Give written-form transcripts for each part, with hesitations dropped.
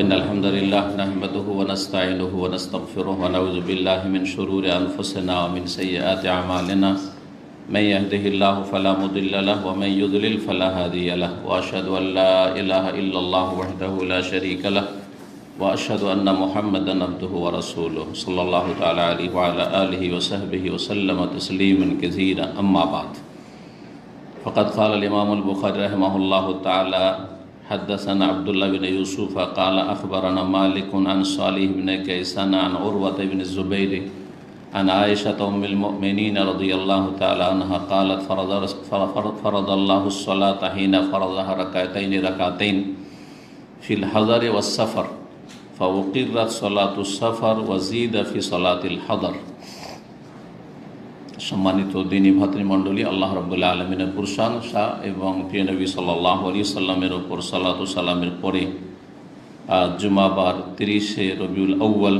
إن الحمد لله نحمده ونستعينه ونستغفره ونعوذ بالله من شرور أنفسنا ومن سيئات أعمالنا من يهده الله فلا مضل له ومن يضلل فلا هادي له وأشهد أن لا إله إلا الله وحده لا شريك له وأشهد أن محمدا عبده ورسوله صلى الله تعالى عليه وعلى آله وصحبه وسلم تسليما كثيرا أما بعد فقد قال الإمام البخاري رحمه الله تعالى حدثنا عبد الله بن يوسف قال أخبرنا مالك عن صالح بن كيسان عن عروة بن الزبير عن عائشة أم المؤمنين رضي الله تعالى عنها قالت فرض الله الصلاة حين فرضها ركعتين في الحضر والسفر فأقرت صلاة السفر وزيد في صلاة الحضر। সম্মানিত দ্বীনী ভাতৃমণ্ডলী, আল্লাহ রাব্বুল আলামিনের প্রশংসা এবং প্রিয় নবী সাল্লাল্লাহু আলাইহি সাল্লামের ওপর সালাত ও সালামের পরে আজ জুমাবার 30শে রবিউল আউয়াল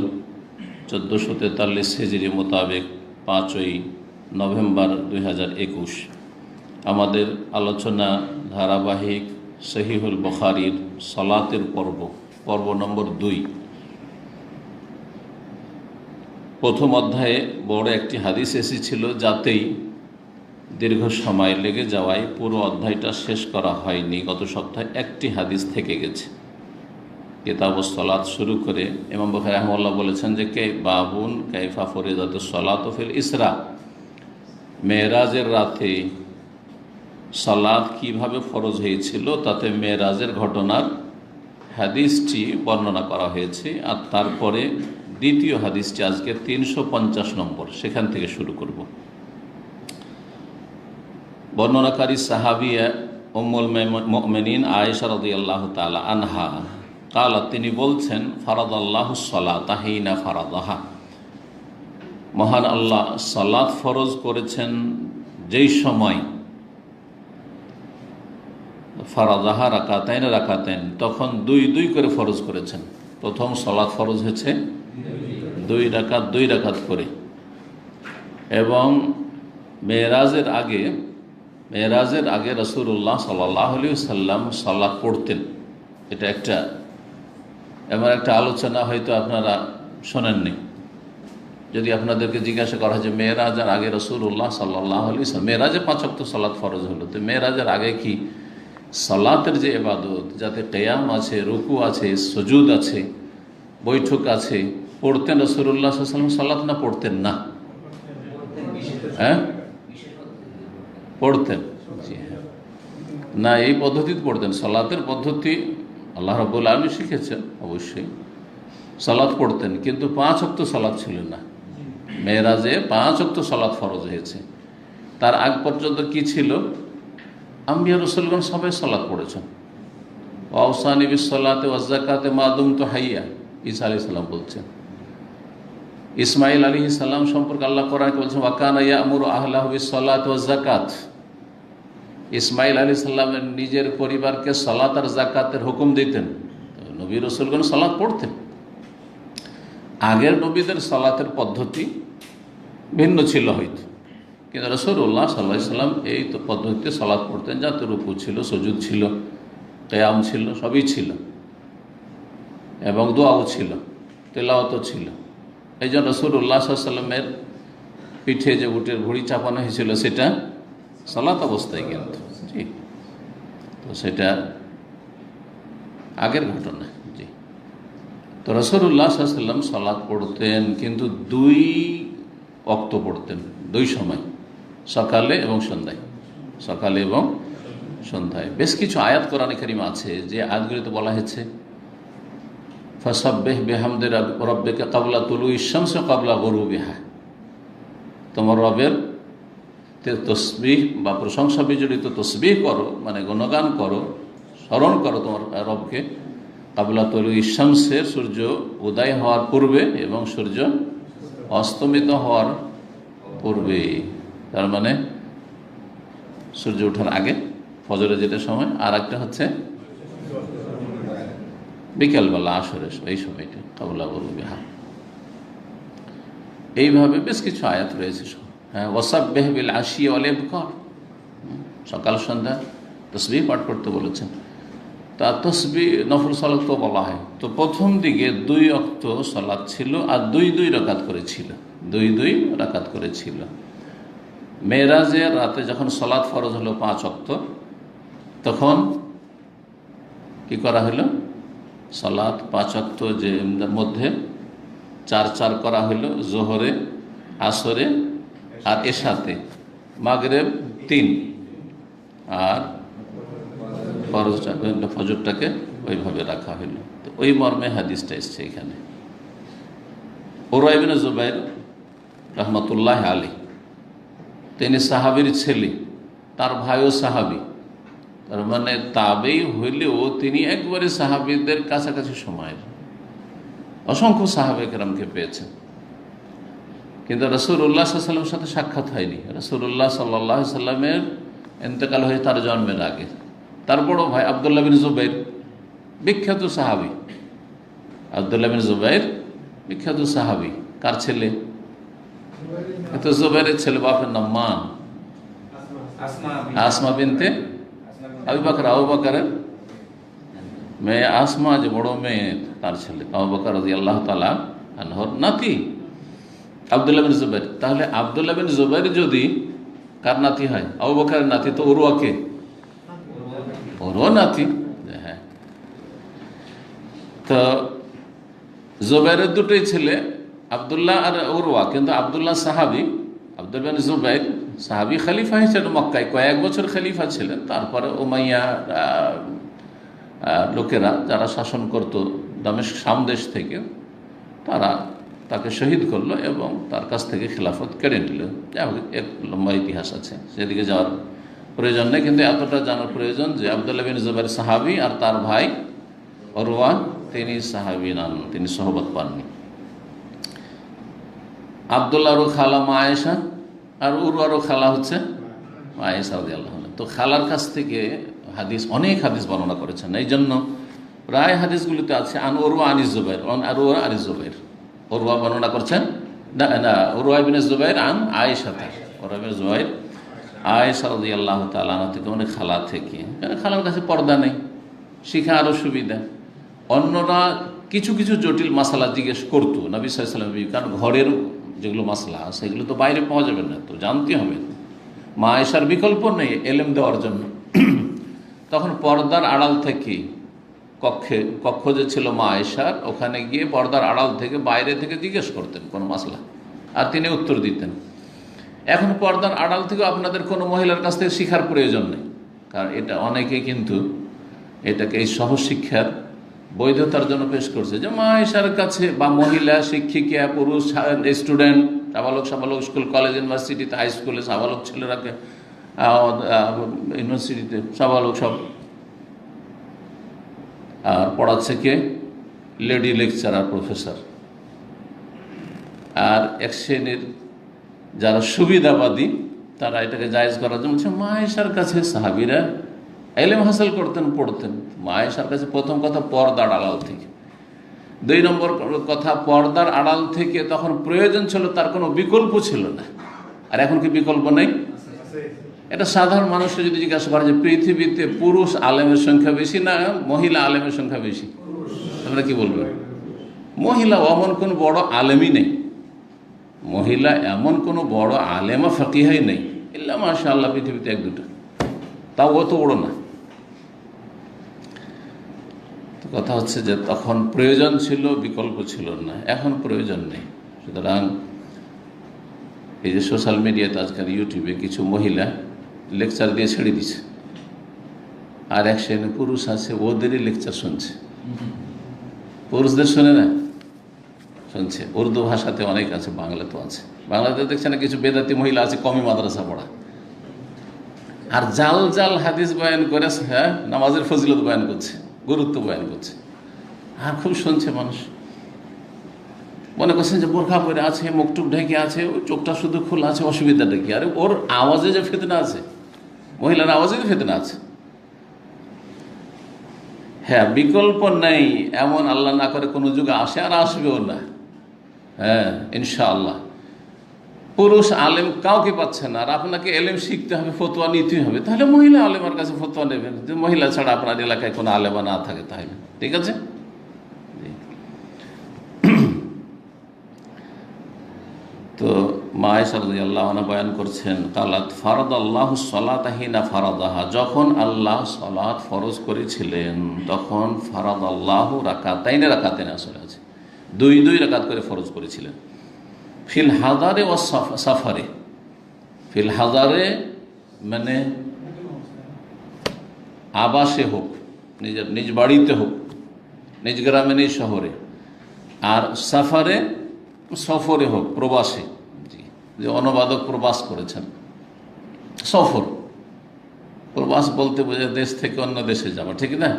1443 হিজরি মোতাবেক 5ই নভেম্বর 2021 আমাদের আলোচনা ধারাবাহিক সহিহুল বুখারীর সালাতের পর্ব নম্বর 2। প্রথম অধ্যায়ে বড় একটি হাদিস এসেছিল, যাতেই দীর্ঘ সময় লেগে যাওয়ায় পুরো অধ্যায়টা শেষ করা হয়নি। গত সপ্তাহে একটি হাদিস থেকে গেছে। কিতাবুস সালাত শুরু করে ইমাম বুখারী রাহিমাহুল্লাহ বলেছেন যে বাবুন কাইফা ফরিদাতুস সালাতু ফিল ইসরা, মেরাজের রাতে সালাত কিভাবে ফরজ হয়েছিল তাতে মেরাজের ঘটনার হাদিসটি বর্ণনা করা হয়েছে। আর তারপরে দ্বিতীয় হাদিসটি আজকে 350 নম্বর, সেখান থেকে শুরু করব। বর্ণনাকারী সাহাবিয়া উম্মুল মুমিনিন আয়েশা রাদিয়াল্লাহু তাআলা আনহা কালা, তিনি বলছেন ফারাদাল্লাহুস সালাতা হিনা ফারাদাহা, মহান আল্লাহ সালাত ফরজ করেছেন যেই সময়, ফারাদাহা রাকাতাইন, তখন দুই করে ফরজ করেছেন। প্রথম সালাত ফরজ হয়েছে 2 রাকাত করে, এবং মেরাজের আগে রাসূলুল্লাহ সাল্লাল্লাহু আলাইহি ওয়াসাল্লাম সালাত পড়তেন। এটা এমন একটা আলোচনা হয়তো আপনারা শোনেননি। যদি আপনাদেরকে জিজ্ঞাসা করা হয় যে মেরাজের আগে রাসূলুল্লাহ সাল্লাল্লাহু আলাইহি ওয়াসাল্লাম, মেরাজে 5 ওয়াক্ত সালাত ফরজ হলো, তো মেরাজের আগে কি সালাতের যে ইবাদত, যাতে কিয়াম আছে, রুকু আছে, সুজুদ আছে, বৈঠক আছে, পড়তেন রাসূলুল্লাহ সাল্লাল্লাহু আলাইহি ওয়াসাল্লাম সালাত না পড়তেন না? পড়তেন, জি হ্যাঁ, না এই পদ্ধতিতে পড়তেন। সালাতের পদ্ধতি আল্লাহ রাব্বুল আলামিন শিখেছেন, অবশ্যই সালাত পড়তেন, কিন্তু 5 ওয়াক্ত সালাত ছিল না। মেরাজে 5 ওয়াক্ত সালাত ফরজ হয়েছে। তার আগ পর্যন্ত কি ছিল? আম্বিয়া রাসূলগণ সবাই সালাত পড়েছেন। ওয়াউসানি বিস সালাতি ওয়াজ যাকাতি মা দুমতু হাইয়া, ঈসা আলাইহিস সালাম বলছেন। ইসমাঈল আলাইহিস সালাম সম্পর্কে আল্লাহ কোরআনে বলছেন ওয়া কানা ইয়া'মুরু আহলাহু বিস সালাতি ওয়াজ যাকাত। ইসমাঈল আলাইহিস সালামের নিজের পরিবারকে সালাত আর যাকাতের হুকুম দিতেন। নবী রাসূলগণ সালাত পড়তেন। আগের নবীদের সালাতের পদ্ধতি ভিন্ন ছিল হয়তো, কিন্তু রাসূলুল্লাহ সাল্লাল্লাহু আলাইহি ওয়াসাল্লাম এই তো পদ্ধতিতে সালাত পড়তেন, যাতে রুকু ছিল, সুজুদ ছিল, কিয়াম ছিল, সবই ছিল, এবং দোয়াও ছিল, তেলাওয়াতও ছিল। এই জন্য রাসূলুল্লাহ সাল্লাল্লাহু আলাইহি ওয়াসাল্লামের পিঠে যে উটের ঘুড়ি চাপানো হয়েছিল সেটা সালাত অবস্থায়, কিন্তু জি, তো সেটা আগের ঘটনা। জি, তো রাসূলুল্লাহ সাল্লাল্লাহু আলাইহি ওয়াসাল্লাম সালাত পড়তেন, কিন্তু 2 ওয়াক্ত পড়তেন, 2 সময়, সকালে এবং সন্ধ্যায়। বেশ কিছু আয়াত কোরআনে কারিমে আছে যে আয়াতগুলিতে বলা হয়েছে ফাসাব্বিহ বিহামদি রাব্বিকা ক্বাবলা তুলুইশ শামসি ক্বাবলা গুরুবিহা, তোমার রবের তসবিহ বা প্রশংসা বিজড়িত তসবিহ করো, মানে গুণগান করো, স্মরণ করো তোমার রবকে ক্বাবলা তুলুইশ শামসি, সূর্য উদয় হওয়ার পূর্বে এবং সূর্য অস্তমিত হওয়ার পূর্বে। তার মানে সূর্য ওঠার আগে, ফজরের যেটা সময়, আর একটা হচ্ছে বিকেলবেলা আসরের এই সময়টা, ক্বাবলা গুরুবিহা। এইভাবে বেশ কিছু আয়াত রয়েছে। হ্যাঁ, ওয়াসাব্বিহ বিল আশি ওয়াল ইবকার, সকাল সন্ধ্যা তসবিহ পাঠ করতে বলেছেন। তা তসবি নফল সালাত তো বলা হয়। তো প্রথম দিকে 2 ওয়াক্ত সালাত ছিল আর 2 রাকাত করেছিল, 2 রাকাত করেছিল। মেরাজের রাতে যখন সালাত ফরজ হলো 5 ওয়াক্ত, তখন কি করা হলো? সালাত 5 ওয়াক্ত যে মধ্যে 4 করা হলো, জোহরে, আসরে আর এশাতে, মাগরিব 3, আর ফজরটাকে ওইভাবে রাখা হইল। তো ওই মর্মে হাদিসটা এসছে এখানে। উরওয়া ইবনে জুবাইর রহমতুল্লাহ আলী, তিনি সাহাবীর ছেলে, তার ভাইও সাহাবী, তার মানে তাবেই হইলেও তিনি একবারে সাহাবীদের কাছাকাছি সময়ের, অসংখ্য সাহাবে কেরামকে পেয়েছেন। কিন্তু রাসূলুল্লাহ সাল্লাল্লাহু আলাইহি ওয়াসাল্লামের সাথে সাক্ষাৎ হয়নি। রাসূলুল্লাহ সাল্লাল্লাহু আলাইহি ওয়াসাল্লামের ইন্তেকাল হয়ে তার জন্মের আগে। তার বড় ভাই আব্দুল্লাহ বিন জুবাইর, বিখ্যাত সাহাবী। আব্দুল্লাহ বিন জুবাইর বিখ্যাত সাহাবী। কার ছেলে? তো জুবাইরের ছেলে, বাপের নাম মা আসমা বিনতে আবু বকর, আবু বকরের মেয়ে আসমা, যে বড় মেয়ে, তার ছেলে আবু বকর রাদিয়াল্লাহু তাআলা আনহুর নাতি আব্দুল্লাহ বিন জুবাইর। তাহলে আব্দুল্লাহ বিন জুবাইর যদি কার নাতি হয়? আবু বকরের নাতি, তো উরওয়াকে, ওরও নাতি। হ্যাঁ, তো জুবাইরের দুটোই ছেলে, আব্দুল্লাহ আর উরওয়া। কিন্তু আব্দুল্লাহ সাহাবী, আব্দুল্লাহ বিন জুবাইর সাহাবী, খলিফা হিসেবে মক্কায় কয়েক বছর খলিফা ছিলেন। তারপরে উমাইয়া লোকেরা যারা শাসন করত দামেস্ক, শাম দেশ থেকে, তারা তাকে শহীদ করলো এবং তার কাছ থেকে খিলাফত কেড়ে নিল। এক লম্বা ইতিহাস আছে, সেদিকে যাওয়ার প্রয়োজন নেই। কিন্তু এতটা জানার প্রয়োজন যে আব্দুল্লাহ বিন জুবাইর সাহাবী আর তার ভাই উরওয়া তিনি সাহাবী নন, তিনি সহবত পাননি। আব্দুল্লাহরও খালা মা আয়েশা আর উরওয়ারও খালা হচ্ছে মা আয়েশা রাদিয়াল্লাহু আনহা। তো খালার কাছ থেকে হাদিস, অনেক হাদিস বর্ণনা করেছেন। এই জন্য প্রায় হাদিসগুলিতে আছে আন উরওয়া আনিস জুবাইর, আর উরওয়া আনিস জুবাইর। উরওয়া বর্ণনা করছেন, না উরওয়া ইবনে জুবাইর আন আয়েশা, উরওয়া ইবনে জুবাইর আয়েশা রাদিয়াল্লাহু তাআলা আনহা থেকে, মানে খালা থেকে। খালার কাছে পর্দা নেই, শিখা আরও সুবিধা। অন্যরা কিছু কিছু জটিল মাসালা জিজ্ঞেস করতো নবী সাল্লাল্লাহু আলাইহি ওয়াসাল্লাম, কারণ ঘরের যেগুলো মাসলা সেগুলো তো বাইরে পাওয়া যাবে না, তো জানতে হবে। মা আয়েশার বিকল্প নেই এলেম দেওয়ার জন্য। তখন পর্দার আড়াল থেকে কক্ষ যে ছিল মা আয়েশার, ওখানে গিয়ে পর্দার আড়াল থেকে, বাইরে থেকে জিজ্ঞেস করতেন কোনো মাসলা, আর তিনি উত্তর দিতেন। এখন পর্দার আড়াল থেকে আপনাদের কোনো মহিলার কাছ থেকে শিখার প্রয়োজন নেই, কারণ এটা অনেকে কিন্তু এটাকে এই সহশিক্ষার বৈধতার জন্য পেশ করছে, যে মা আয়েশার কাছে, বা মহিলা শিক্ষিকা, পুরুষ স্টুডেন্ট, সাবালক স্কুল, কলেজ, ইউনিভার্সিটিতে, হাই স্কুলে সাবালক ছেলেরাকে, ইউনিভার্সিটিতে সাবালক সব। আর পড়াচ্ছে কে? Lady lecturer, professor. আর এক শ্রেণীর যারা সুবিধাবাদী, তারা এটাকে জায়েজ করার জন্য বলছে মা আয়েশার কাছে সাহাবীরা ইলম হাসিল করতেন, পড়তেন। মা আয়েশার কাছে প্রথম কথা পর্দার আড়াল থেকে। 2 নম্বর কথা, পর্দার আড়াল থেকে তখন প্রয়োজন ছিল, তার কোনো বিকল্প ছিল না। আর এখন কি বিকল্প নেই? এটা সাধারণ মানুষকে যদি জিজ্ঞাসা করে যে পৃথিবীতে পুরুষ আলেমের সংখ্যা বেশি না মহিলা আলেমের সংখ্যা বেশি, আমরা কি বলবো? মহিলা এমন কোনো বড় আলেমই নেই, মহিলা এমন কোনো বড় আলেমা ফাকিহাই নেই, ইল্লা মাশাআল্লাহ পৃথিবীতে 1-2টা, তাও অত বড় না। কথা হচ্ছে যে তখন প্রয়োজন ছিল, বিকল্প ছিল না, এখন প্রয়োজন নেই। সুতরাং এই যে সোশ্যাল মিডিয়াতে আজকাল ইউটিউবে কিছু মহিলা লেকচার দিয়ে ছেড়ে দিচ্ছে, আর এক শ্রেণী পুরুষ আছে ওদেরই লেকচার শুনছে। পুরুষদের শোনে না, শুনছে। উর্দু ভাষাতে অনেক আছে, বাংলাতেও আছে। বাংলাতে দেখছে না কিছু বেদাতি মহিলা আছে, কমি মাদ্রাসা পড়া, আর জাল জাল হাদিস বয়ান করে, হ্যাঁ, নামাজের ফজিলত বয়ান করছে, গুরুত্ব বয়ান করছে, আর খুব শুনছে মানুষ। মনে করছেন যে বোরখা পরে আছে, মুখটুক ঢেকে আছে, ওই চোখটা শুধু খোলা আছে, অসুবিধাটা কি? আরে ওর আওয়াজে যে ফেতনা আছে, মহিলার আওয়াজে যে ফেতনা আছে। হ্যাঁ, বিকল্প নেই, এমন আল্লাহ না করে কোনো যুগে আসে, আর আসবেও না। হ্যাঁ, ইনশাআল্লাহ। পুরুষ আলেম কাউকে পাচ্ছে না, আর আপনাকে এলেম শিখতে হবে, ফতোয়া নিতে হবে, তাহলে মহিলা আলেমার কাছে ফতোয়া নেবেন। যে মহিলা ছাড়া আপনার এলাকায় কোনো আলেমা না থাকে তাহলে ঠিক আছে। তো মা আয়েশা রাদিয়াল্লাহু আনহা বয়ান করছেন, কালাত ফারাদাল্লাহু সলাতা হিনা ফারাদাহা, যখন আল্লাহ সালাত ফরজ করেছিলেন তখন ফারাদাল্লাহু রাকাতাইনে আসলে আছে দুই দুই রাকাত করে ফরজ করেছিলেন। ফিল হাদারে ও সাফারে, ফিল হাদারে মানে আবাসে হোক, নিজের নিজ বাড়িতে হোক, নিজ গ্রামে নিজ শহরে, আর সাফারে সফরে হোক, প্রবাসে। জি, যে অনুবাদক প্রবাস করেছেন, সফর প্রবাস বলতে বোঝে দেশ থেকে অন্য দেশে যাওয়া, ঠিক না?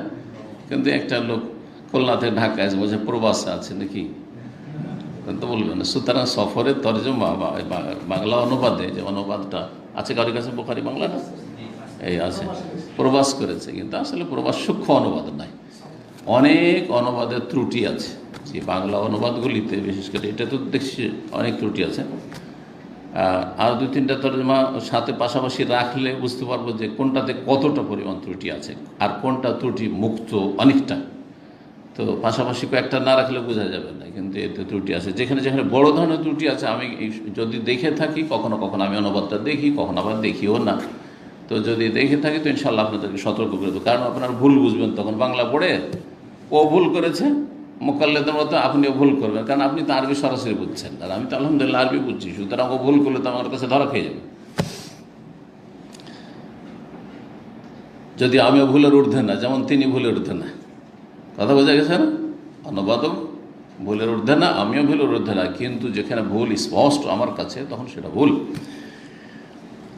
কিন্তু একটা লোক খুলনা থেকে ঢাকায় বলছে প্রবাসে আছে নাকি, তো বলবেন না। সুতরাং সফরের তর্জমা বা বাংলা অনুবাদে, যে অনুবাদটা আছে কারোর কাছে বোখারি বাংলাটা এই আছে, প্রবাস করেছে, কিন্তু আসলে প্রবাস সূক্ষ্ম অনুবাদ নাই, অনেক অনুবাদের ত্রুটি আছে। যে বাংলা অনুবাদগুলিতে বিশেষ করে এটা তো দেখছি অনেক ত্রুটি আছে। আর দুই তিনটা তর্জমা সাথে পাশাপাশি রাখলে বুঝতে পারবো যে কোনটাতে কতটা পরিমাণ ত্রুটি আছে আর কোনটা ত্রুটি মুক্ত অনেকটা। তো পাশাপাশি কয়েকটা না রাখলে বোঝা যাবে না, কিন্তু এতে ত্রুটি আছে। যেখানে যেখানে বড় ধরনের ত্রুটি আছে আমি যদি দেখে থাকি, কখনো কখনো আমি অনুবাদটা দেখি, কখনো আবার দেখিও না। তো যদি দেখে থাকি তো ইনশাল্লাহ আপনাদেরকে সতর্ক করে দেবো, কারণ আপনার ভুল বুঝবেন তখন। বাংলা পড়ে ও ভুল করেছে মোকাল্লেদের মতো আপনিও ভুল করবেন, কারণ আপনি তো আরবি সরাসরি বুঝছেন, আর আমি তো আলহামদুলিল্লাহ আরবি বুঝছি। সুতরাং ও ভুল করলে তো আমার কাছে ধরা খেয়ে যাবে। যদি আমিও ভুলের ঊর্ধ্বে না, যেমন তিনি ভুলের ঊর্ধ্বে না, কথা বোঝা গেছে না? অনুবাদক ভুলের ঊর্ধ্বে না, আমিও ভুলের ঊর্ধ্বে না, কিন্তু যেখানে ভুল স্পষ্ট আমার কাছে তখন সেটা ভুল।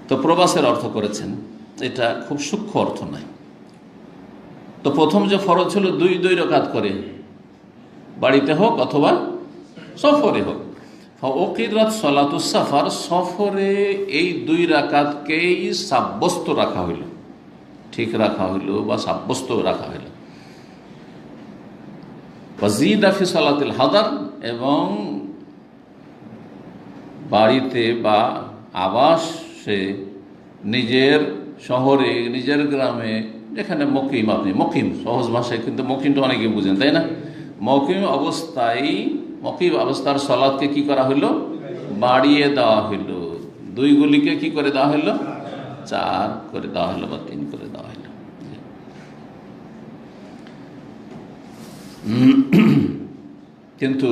তো প্রবাসের অর্থ করেছেন, এটা খুব সূক্ষ্ম অর্থ নয়। তো প্রথম যে ফরজ ছিল দুই দুই রাকাত করে, বাড়িতে হোক অথবা সফরে হোক। ওকিরাত সলাতুস সাফার, সফরে এই দুই রাকাতকেই সাব্যস্ত রাখা হইল, ঠিক রাখা হইল বা সাব্যস্ত রাখা হইল। ওয়াজিদা ফি সালাতিল হাদার, এবং বাড়িতে বা আবাসে, নিজের শহরে, নিজের গ্রামে, যেখানে মকিম, আপনি মকিম সহজ ভাষায়, কিন্তু মকিমটা অনেকে বুঝেন তাই না? মকিম অবস্থার সলাদকে কি করা হইলো? বাড়িয়ে দেওয়া হইল। দুইগুলিকে কি করে দেওয়া হইল? 4 করে দেওয়া হইল বা 3 করে দেওয়া হইল। কিন্তু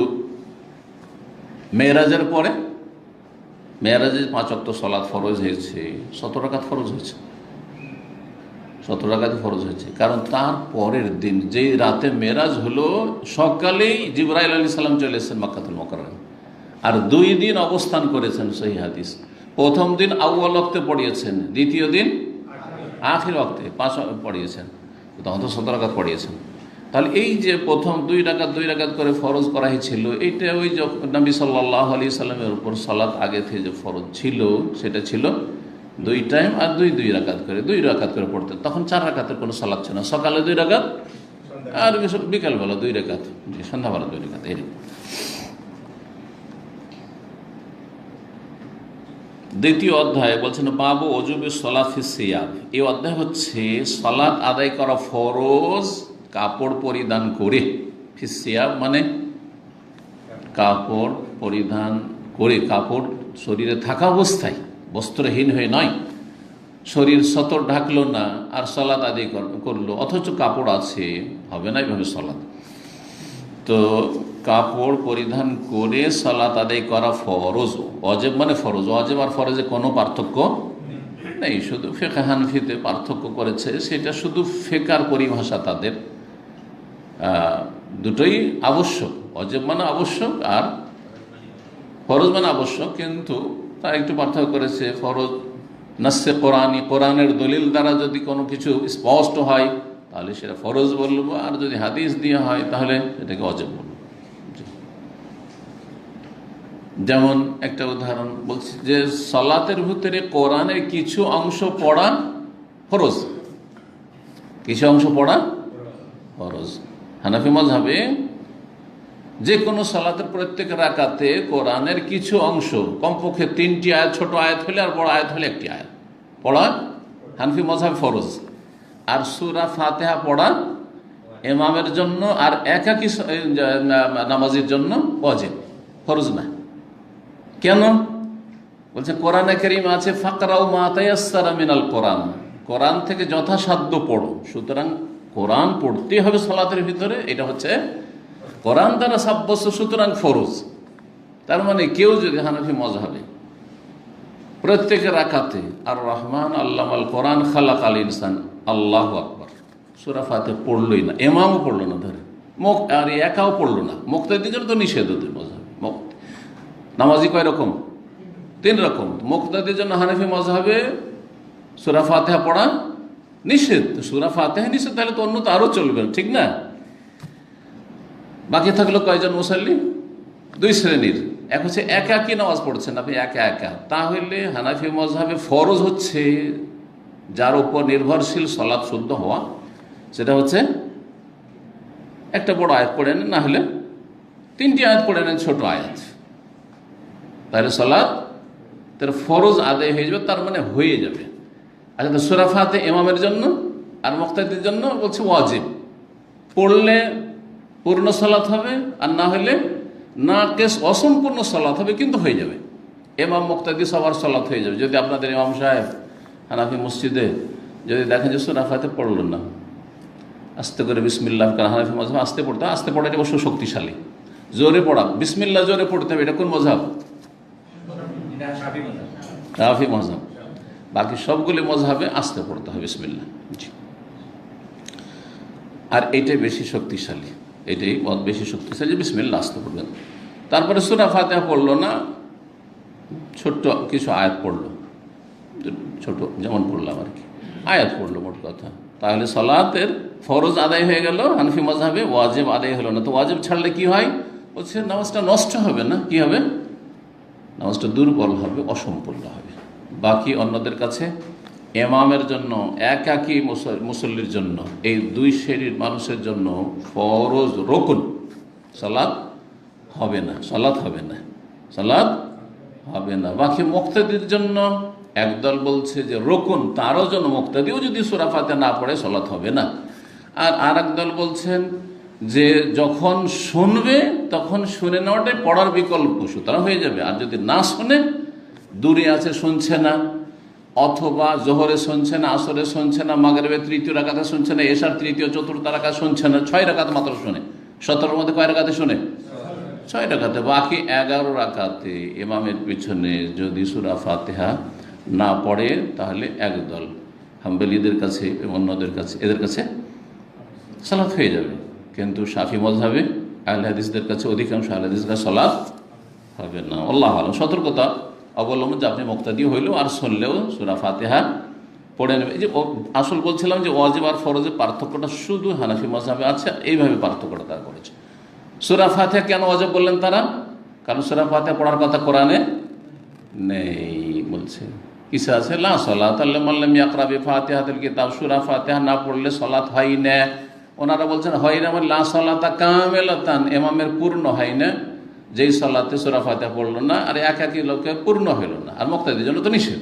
মেরাজের পরে, মেরাজে 5 ওয়াক্ত সলাত ফরজ হয়েছে, 17 রাকাত ফরজ হয়েছে, 17 রাকাত ফরজ হয়েছে। কারণ তার পরের দিন, যেই রাতে মেরাজ হলো, সকালেই জিবরাইল আলাইহিস সালাম চলে এসেছেন মক্কাতুল মুকাররমা, আর 2 দিন অবস্থান করেছেন। সহিহ হাদিস, প্রথম দিন আউয়াল ওয়াক্তে পড়িয়েছেন, দ্বিতীয় দিন আখির ওয়াক্তে 5 পড়িয়েছেন, তখন তো 17 রাকাত পড়িয়েছেন। তাহলে এই যে প্রথম 2 রাকাত করে ফরজ করা হয়েছিল, এইটা ওই যে নবী সাল্লাল্লাহু আলাইহি সাল্লামের উপর সালাত আগে থেকে যে ফরজ ছিল, সেটা ছিল 2 টাইম, আর 2 রাকাত করে পড়তেন। তখন 4 রাকাতের কোনো সালাত ছিল না, সকালে 2 রাকাত আর বিকালবেলা 2 রাকাত, সন্ধ্যাবেলা 2 রাকাত। এরকম দ্বিতীয় অধ্যায় বলছেন বাবু ওজুবে সলাত ফি সিয়াব। এই অধ্যায় হচ্ছে সালাত আদায় করা ফরজ কাপড় পরিধান করে। ফি সিয়াব মানে কাপড় পরিধান করে, কাপড় শরীরে থাকা অবস্থায়, বস্ত্রহীন হয়ে নয়, শরীর সতর ঢাকলো না আর সালাত আদায় করলো, অথচ কাপড় আছে, হবে না এইভাবে সালাত। তো কাপড় পরিধান করে সালাত আদায় করা ফরজ। ওয়াজিব মানে ফরজ, ওয়াজিব আর ফরজে কোনো পার্থক্য নেই, শুধু ফিকহ হানাফিতে পার্থক্য করেছে, সেটা শুধু ফিকহের পরিভাষা তাদের। দুটোই আবশ্যক, ওয়াজিব মানে আবশ্যক আর ফরজ মানে আবশ্যক, কিন্তু তারা একটু পার্থক্য করেছে। ফরজ নাসে কোরআনী, কোরআনের দলিল দ্বারা যদি কোনো কিছু স্পষ্ট হয় তাহলে সেটা ফরজ বলবো, আর যদি হাদিস দিয়ে হয় তাহলে এটাকে ওয়াজিব বলবো। যেমন একটা উদাহরণ বলছি, যে সালাতের ভিতরে কোরআনের কিছু অংশ পড়া ফরজ, কিছু অংশ পড়া ফরজ। হানাফি মাযহাবে যে কোনো সালাতের প্রত্যেক রাকাতে কোরআনের কিছু অংশ, কমপক্ষে 3টি আয়াত, ছোট আয়াত হলে আর বড় আয়াত হলে 1টি আয়াত পড়া হানফি মাযহাব ফরজ, আর সূরা ফাতিহা পড়া ইমামের জন্য আর একাকী নামাজের জন্য ওয়াজিব, ফরজ না। কেন বলছে? কোরআনে কারীম আছে ফাকরাউ মা তায়াসসারা মিনাল কোরআন, কোরআন থেকে যথাসাধ্য পড়ো। সুতরাং কোরআন পড়তে হবে সালাতের ভিতরে, এটা হচ্ছে কোরআন দ্বারা সাব্যস্ত, সুতরাং ফরজ। তার মানে কেউ যদি হানাফি মাযহাবে প্রত্যেকের রাকাতে আর রহমান আল্লামাল কোরআন খালাকাল ইনসান আল্লাহু আকবার সূরা ফাতিহা পড়লই না, ইমামও পড়লো না, ধরে আর একাও পড়লো না, মুক্তাদির জন্য তো নিষেধ ওদের মাযহাবে। নামাজি কয় রকম? 3 রকম। মুক্তাদির জন্য হানাফি মাযহাবে সূরা ফাতিহা পড়া নিষেধ। সূরা ফাতিহা নিষেধ, তাহলে তো অন্য তো আরও চলবে, ঠিক না? বাকি থাকলো কয়জন মুসাল্লি? 2 শ্রেণীর। এক হচ্ছে একাকী নামাজ পড়ছেন আপনি, একা একা, তাহলে হানাফি মাযহাবে ফরজ হচ্ছে যার উপর নির্ভরশীল সালাত শুদ্ধ হওয়া, সেটা হচ্ছে একটা বড় আয়াত পড়ে নেন, না হলে 3টি আয়াত পড়ে নেন, ছোট আয়াত, তাহলে সালাত তার ফরজ আদায় হয়ে যাবে, তার মানে হয়ে যাবে। আচ্ছা, তো সূরা ফাতিহা ইমামের জন্য আর মুক্তাদির জন্য বলছে ওয়াজিব, পড়লে পূর্ণ সালাত হবে, আর না হলে নাকিস অসম্পূর্ণ সালাত হবে, কিন্তু হয়ে যাবে। ইমাম মুক্তাদি সবার সালাত হয়ে যাবে। যদি আপনাদের ইমাম সাহেব হানাফি মসজিদে যদি দেখেন যে সূরা ফাতিহা পড়ল না, আস্তে করে বিসমিল্লাহ, কারণ হানাফি মাযহাব আস্তে পড়তে হয়, আস্তে পড়া এটা অবশ্য শক্তিশালী। জোরে পড়া, বিসমিল্লাহ জোরে পড়তে হবে, এটা কোন মাযহাব? শাফি মাযহাব। বাকি সবগুলি মাযহাবে আস্তে পড়তে হবে বিসমিল্লাহ। জি, আর এইটাই বেশি শক্তিশালী, এটাই বেশি শক্তিশালী, বিসমিল্লাহ আস্তে পড়বেন। তারপরে সূরা ফাতিহা পড়লো না, ছোট্ট কিছু আয়াত পড়লো, ছোট যেমন পড়লাম আর কি, আয়াত পড়লো মোট কথা, তাহলে সালাতের ফরজ আদায় হয়ে গেল হানফি মাযহাবে, ওয়াজিব আদায় হলো না। তো ওয়াজিব ছাড়লে কি হয়? বলছে নামাজটা নষ্ট হবে না, কি হবে? নামাজটা দুর্বল হবে, অসম্পূর্ণ হবে। বাকি অন্যদের কাছে ইমামের জন্য, একাকী মুসল্লির জন্য, এই 2 শ্রেণীর মানুষের জন্য ফরজ রুকুন সালাত হবে না, সালাত হবে না, সালাত হবে না। বাকি মুক্তাদির জন্য একদল বলছে যে রুকুন, তারও জন্য মুক্তাদিও যদি সূরা ফাতিহা না পড়ে সালাত হবে না। আর আরেক দল বলছেন যে যখন শুনবে তখন শুনে নেওয়াটাই পড়ার বিকল্প, সুতরাং হয়ে যাবে। আর যদি না শুনে, দূরে আছে শুনছে না, অথবা জোহরে শুনছে না, আসরে শুনছে না, মাগরিবের 3য় রাকাতে শুনছে না, এশার 3য় 4র্থ রাকাত শুনছে না, 6 রাকাত মাত্র শুনে, 17-র মধ্যে কয় রাকাতে শুনে? 6 রাকাতে। বাকি 11 রাকাতে ইমামের পিছনে যদি সূরা ফাতিহা না পড়ে, তাহলে একদল হাম্বলীদের কাছে এবং অন্যদের কাছে, এদের কাছে সালাত হয়ে যাবে। কিন্তু শাফি মাযহাবে আহলে হাদিসদের কাছে, অধিকাংশ আহলে হাদিসের কাছে সালাত হবে না। আল্লাহু আ'লাম। সতর্কতা অবলম্বন যে আপনি মুক্তাদি হইলেও আর শুনলেও সূরা ফাতিহা পড়ে নেবে। এই যে আসল বলছিলাম যে ওয়াজিব আর ফরজের পার্থক্যটা শুধু হানাফি মাযহাবে আছে, এইভাবে পার্থক্যটা তারা করেছে। সূরা ফাতিহা কেন ওয়াজিব বললেন তারা? কারণ সূরা ফাতিহা পড়ার কথা কোরআনে নেই, বলছে কিসে আছে? লা সালাতা লিমান লাম ইয়াকরা বিফাতিহাতিল কিতাব, সূরা ফাতিহা না পড়লে সালাত হয় না। ওনারা বলছেন হয় না, মানে লা সালাতা কামিলাতান, ইমামের পূর্ণ হয় না, যেই সালাতে সূরা ফাতিহা পড়লো না আর একাকী লোকে পূর্ণ হইল না, আর মুক্তাদির জন্য তো নিষেধ।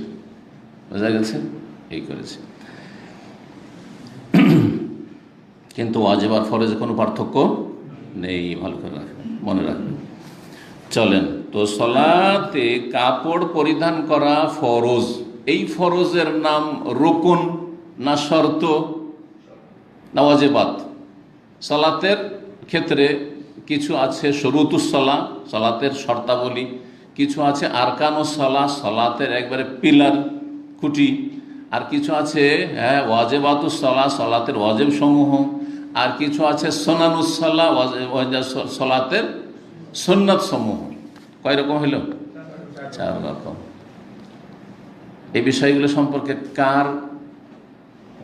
বোঝা গেছে? এই করেছে। কিন্তু ওয়াজিব আর ফরজে কোনো পার্থক্য নেই, ভালো করে রাখবেন, মনে রাখবেন। চলেন, তো সালাতে কাপড় পরিধান করা ফরজ, এই ফরজের নাম রুকুন না শর্ত না ওয়াজিবাত? সালাতের ক্ষেত্রে কিছু আছে শুরুতুস সালাহ, সালাতের শর্তাবলী, কিছু আছে আরকানুস সালাহ, সালাতের একবারে পিলার, খুঁটি, আর কিছু আছে ওয়াজিবাতুস সালাহ, সালাতের ওয়াজিব সমূহ, আর কিছু আছে সুনানুস সালাহ, সালাতের সুন্নাত সমূহ। কয় রকম হইল? 4 রকম। এই বিষয়গুলো সম্পর্কে কার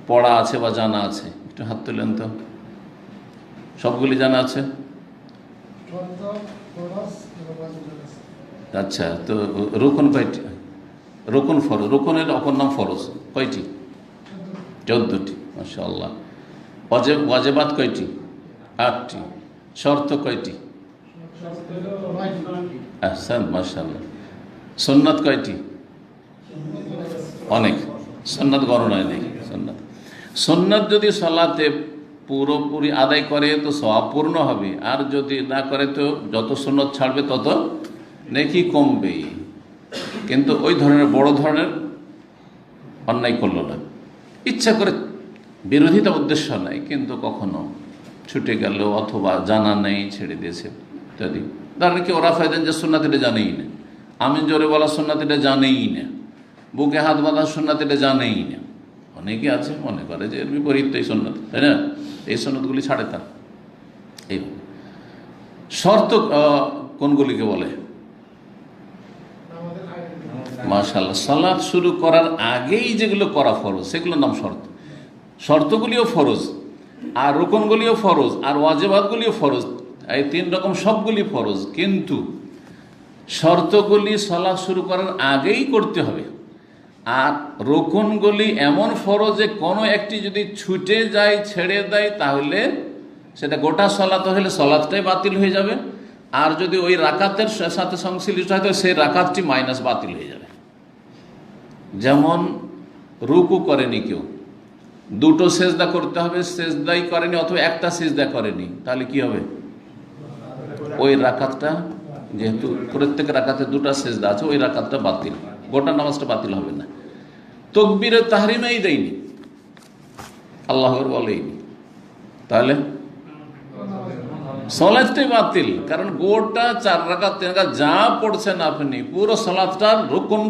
পড়া আছে বা জানা আছে? একটু হাত তুলেন তো। সবগুলি জানা আছে? আচ্ছা, তো রুকুন কয়টি? রুকুন ফরজ, রুকুনের অপর নাম ফরজ কয়টি? 14টি। মাশাআল্লাহ। ওয়াজিবাত কয়টি? 8টি। শর্ত কয়টি? আহসান, মাশাআল্লাহ। সুন্নাত কয়টি? অনেক। সুন্নাত গণনায় নেই। সুন্নাত যদি সালাতে পুরোপুরি আদায় করে তো সওয়াব পূর্ণ হবে, আর যদি না করে তো যত সুন্নত ছাড়বে তত নেকি কমবে। কিন্তু ওই ধরনের বড় ধরনের অন্যায় করলো না, ইচ্ছা করে, বিরোধিতা উদ্দেশ্য নাই, কিন্তু কখনো ছুটে গেল অথবা জানা নেই ছেড়ে দিয়েছে ইত্যাদি। ধরেন কি ওরা ফায়দেন যে সুন্নাত এটা জানেই না, আমিন জোরে বলা সুন্নাত এটা জানেই না, বুকে হাত বাঁধা সুন্নাত এটা জানেই না। অনেকে আছে মনে করে যে এর বিপরীত এই সুন্নাত, তাই না? এই সুন্নাতগুলি ছাড়ে তার। এই শর্ত কোনগুলিকে বলে? মাশাআল্লাহ, সালাত শুরু করার আগেই যেগুলো করা ফরজ সেগুলোর নাম শর্ত। শর্তগুলিও ফরজ, আর রুকনগুলিও ফরজ, আর ওয়াজিবাতগুলিও ফরজ। এই তিন রকম সবগুলি ফরজ, কিন্তু শর্তগুলি সালাত শুরু করার আগেই করতে হবে। আর রুকনগুলি এমন ফরজ যে কোনো একটি যদি ছুটে যায়, ছেড়ে দেয়, তাহলে সেটা গোটা সালাত হলে সালাতটাই বাতিল হয়ে যাবে। আর যদি ওই রাকাতের সাথে সংশ্লিষ্ট হয় তো সেই রাকাতটি মাইনাস বাতিল হয়ে যাবে। যেমন রুকু করেনি কেউ, দুটো সেজদা করতে হবে, সেজদাই করেনি অথবা একটা সেজদা করেনি, তাহলে কি হবে? ওই রাকাতটা, যেহেতু প্রত্যেক রাকাতে দুটা সেজদা আছে, ওই রাকাতটা বাতিল, গোটা নামাজটা বাতিল হবে না। তাকবীরে তাহরিমেই দেয়নি, আল্লাহু আকবার বলেইনি, তাহলে সালাতটাই বাতিল। কারণ গোটা 4 রাকাত 3 রাকাত যা পড়ছেন আপনি, পুরো সালাতটার রুকন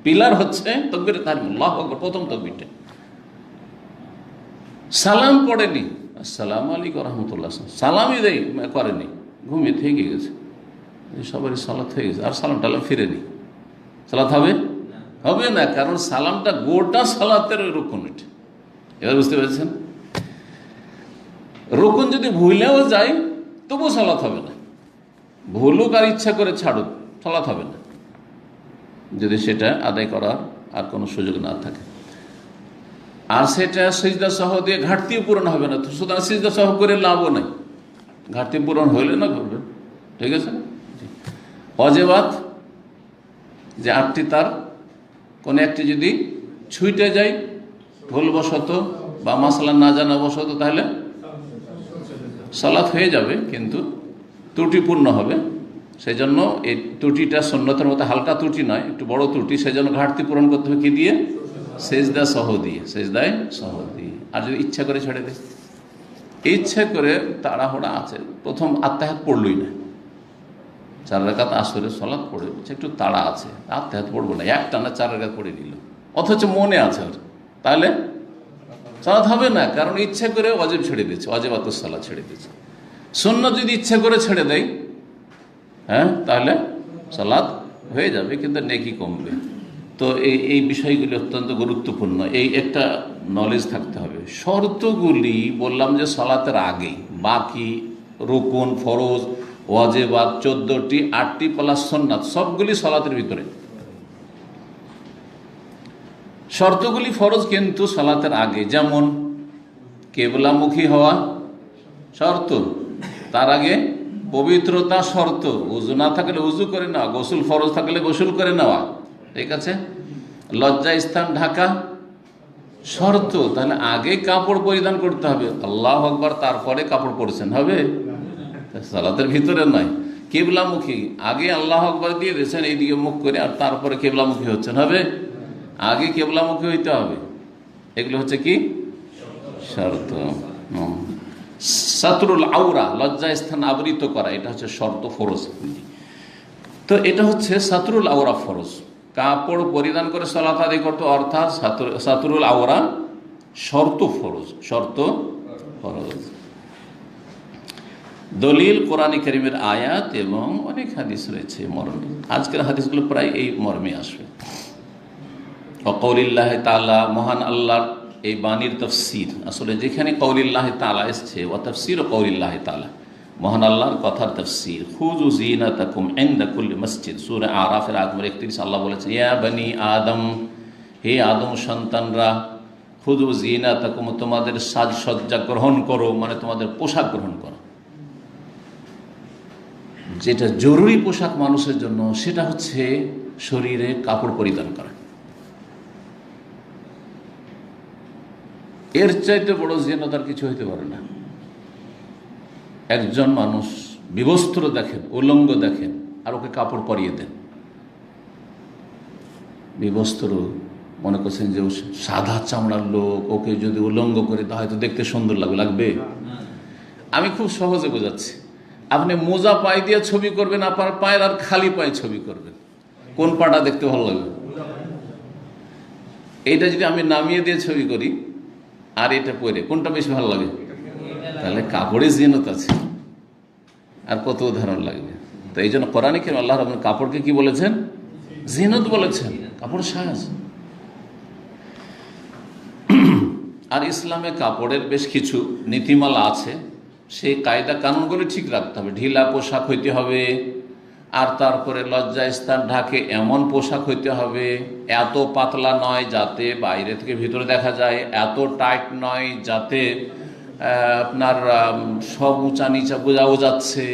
পিলার হচ্ছে তাকবীরে তাহরিম, আল্লাহু আকবার, প্রথম তাকবীরটা। সালাম পড়েনি, আসসালামু আলাইকুম রহমতুল্লাহ, সালামই করেনি, ঘুমিয়ে থেকে গেছে, সবারই সালাত হয়ে গেছে, আর সালাম টালাম ফিরেনি, সালাত হবে? হবে না, কারণ সালামটা গোটা সালাতের রুকন। এটা এবার বুঝতে পেরেছেন? রুকন যদি ভুলেও যায় তবুও সালাত হবে না, ভুলুক আর ইচ্ছা করে ছাড়ুক, সালাত হবে না, যদি সেটা আদায় করার আর কোনো সুযোগ না থাকে। আর সেটা সিজদা সহ দিয়ে ঘাটতিও পূরণ হবে না, তো সুতরাং সিজদা সহ করে লাভও নাই, ঘাটতি পূরণ হইলে না করবে। ঠিক আছে? ওয়াজিবাত যে 8টি, তার কোনো একটি যদি ছুটে যায় ভুলবশত বা মাসলা না জানা বশত, তাহলে সালাত হয়ে যাবে, কিন্তু ত্রুটিপূর্ণ হবে। সেই জন্য এই ত্রুটিটা সুন্নতের মতো হালকা ত্রুটি নয়, একটু বড় ত্রুটি। সেই জন্য ঘাটতি পূরণ করতে হবে কি দিয়ে? সেজদা সহ দিয়ে, সেজদায় সহ দিয়ে। আর যদি ইচ্ছা করে ছেড়ে দেয়, ইচ্ছা করে তাড়াহুড়া আছে, প্রথম আত্মাহাত পড়লই না, 4 রাকাত আসরের সালাত পড়ে একটু তাড়া আছে, আত্মাহাত পড়বো না, একটানা 4 রাকাত পড়ে নিল, অথচ মনে আছে ওর, তাহলে সালাত হবে না, কারণ ইচ্ছা করে ওয়াজিব ছেড়ে দিয়েছে, ওয়াজিবাতুস সালাত ছেড়ে দিয়েছে। সুন্নাত যদি ইচ্ছা করে ছেড়ে দেয়, হ্যাঁ, তাহলে সালাত হয়ে যাবে, কিন্তু নেকি কমবে। তো এই বিষয়গুলি অত্যন্ত গুরুত্বপূর্ণ, এই একটা নলেজ থাকতে হবে। শর্তগুলি বললাম যে সালাতের আগে, বাকি রুকুন, ফরজ, ওয়াজিবাত 14টি, 8টি প্লাস সুন্নাত সবগুলি সালাতের ভিতরে। শর্তগুলি ফরজ কিন্তু সালাতের আগে, যেমন কেবলামুখী হওয়া শর্ত, তার আগে পবিত্রতা শর্ত, উজু না থাকলে উজু করে নেওয়া, গোসল ফরজ থাকলে গোসল করে নেওয়া, ঠিক আছে? লজ্জা স্থান ঢাকা শর্ত, তাহলে আগে কাপড় পরিধান করতে হবে, আল্লাহু আকবার, তারপরে কাপড় পরছেন, হবে? সালাতের ভিতরে নয়। কেবলামুখী, আগে আল্লাহু আকবার দিয়ে দিয়েছেন এইদিকে মুখ করে, আর তারপরে কেবলামুখী হচ্ছেন, হবে? আগে কেবলামুখী হইতে হবে। এগুলো হচ্ছে কি শর্ত। সাতরুল আওরা, লজ্জা স্থান আবৃত করা, এটা হচ্ছে শর্ত ফরজ। তো এটা হচ্ছে সাতরুল আওরা ফরজ, কাপড় পরিধান করে সালাত আদায় করতে, অর্থাৎ সাতরুল আওরা শর্ত ফরজ, শর্ত ফরজ। দলিল কোরআনে কারীমের আয়াত এবং অনেক হাদিস রয়েছে মর্মে, আজকের হাদিসগুলো প্রায় এই মর্মে আসবে। কওলিল্লাহ তাআলা, মহান আল্লাহর এই বাণীর তাফসীর, আসলে যেখানে কওলিল্লাহ তাআলা এসছে, ওয়া তাফসীর কওলিল্লাহ তাআলা, মহান আল্লাহর কথার তাফসীর। খুযু যিনাতাকুম ইনদা কুল্লি মসজিদ, সূরা আরাফের আয়াত নম্বর 31 আল্লাহ বলেছেন, ইয়া বনি আদম, হে আদম সন্তানরা, খুযু যিনাতাকুম, তোমাদের সাজসজ্জা গ্রহণ করো, মানে তোমাদের পোশাক গ্রহণ করো। যেটা জরুরি পোশাক মানুষের জন্য সেটা হচ্ছে শরীরে কাপড় পরিধান করা। এর চাইতে বড় জিনাত আর কিছু হইতে পারে না। একজন মানুষ বিবস্ত্র দেখেন, উলঙ্গ দেখেন, আর ওকে কাপড় পরিয়ে দেন। বিবস্ত্র মনে করছেন যে সাদা চামড়ার লোক, ওকে যদি উলঙ্গ করে দেওয়া হয়তো দেখতে সুন্দর লাগবে। আমি খুব সহজে বোঝাচ্ছি। আপনি মোজা পায়ে দিয়ে ছবি করবেন, আপনার পায়ের আর খালি পায়ে ছবি করবেন, কোন পাটা দেখতে ভালো লাগবে? এইটা যদি আমি নামিয়ে দিয়ে ছবি করি আর এটা পরে, কোনটা বেশি ভালো লাগে? তাহলে কাপড়ে জিনত আছে, আর কত উদাহরণ লাগবে। তো এই জন্য কোরআনে কারীমে আল্লাহ রাব্বুল কাপড়কে কি বলেছেন? জিনত বলেছেন, কাপড় সাজ। আর ইসলামে কাপড়ের বেশ কিছু নীতিমালা আছে, সেই কায়দা কানুনগুলি ঠিক রাখতে হবে। ঢিলা পোশাক হইতে হবে, আর তারপরে লজ্জাস্থান ঢাকে এমন পোশাক হইতে হবে, এত পাতলা নয় যাতে বাইরে থেকে ভিতরে দেখা যায়, এত টাইট নয় যাতে আপনার সব উঁচা নিচা বোঝাও যাচ্ছে,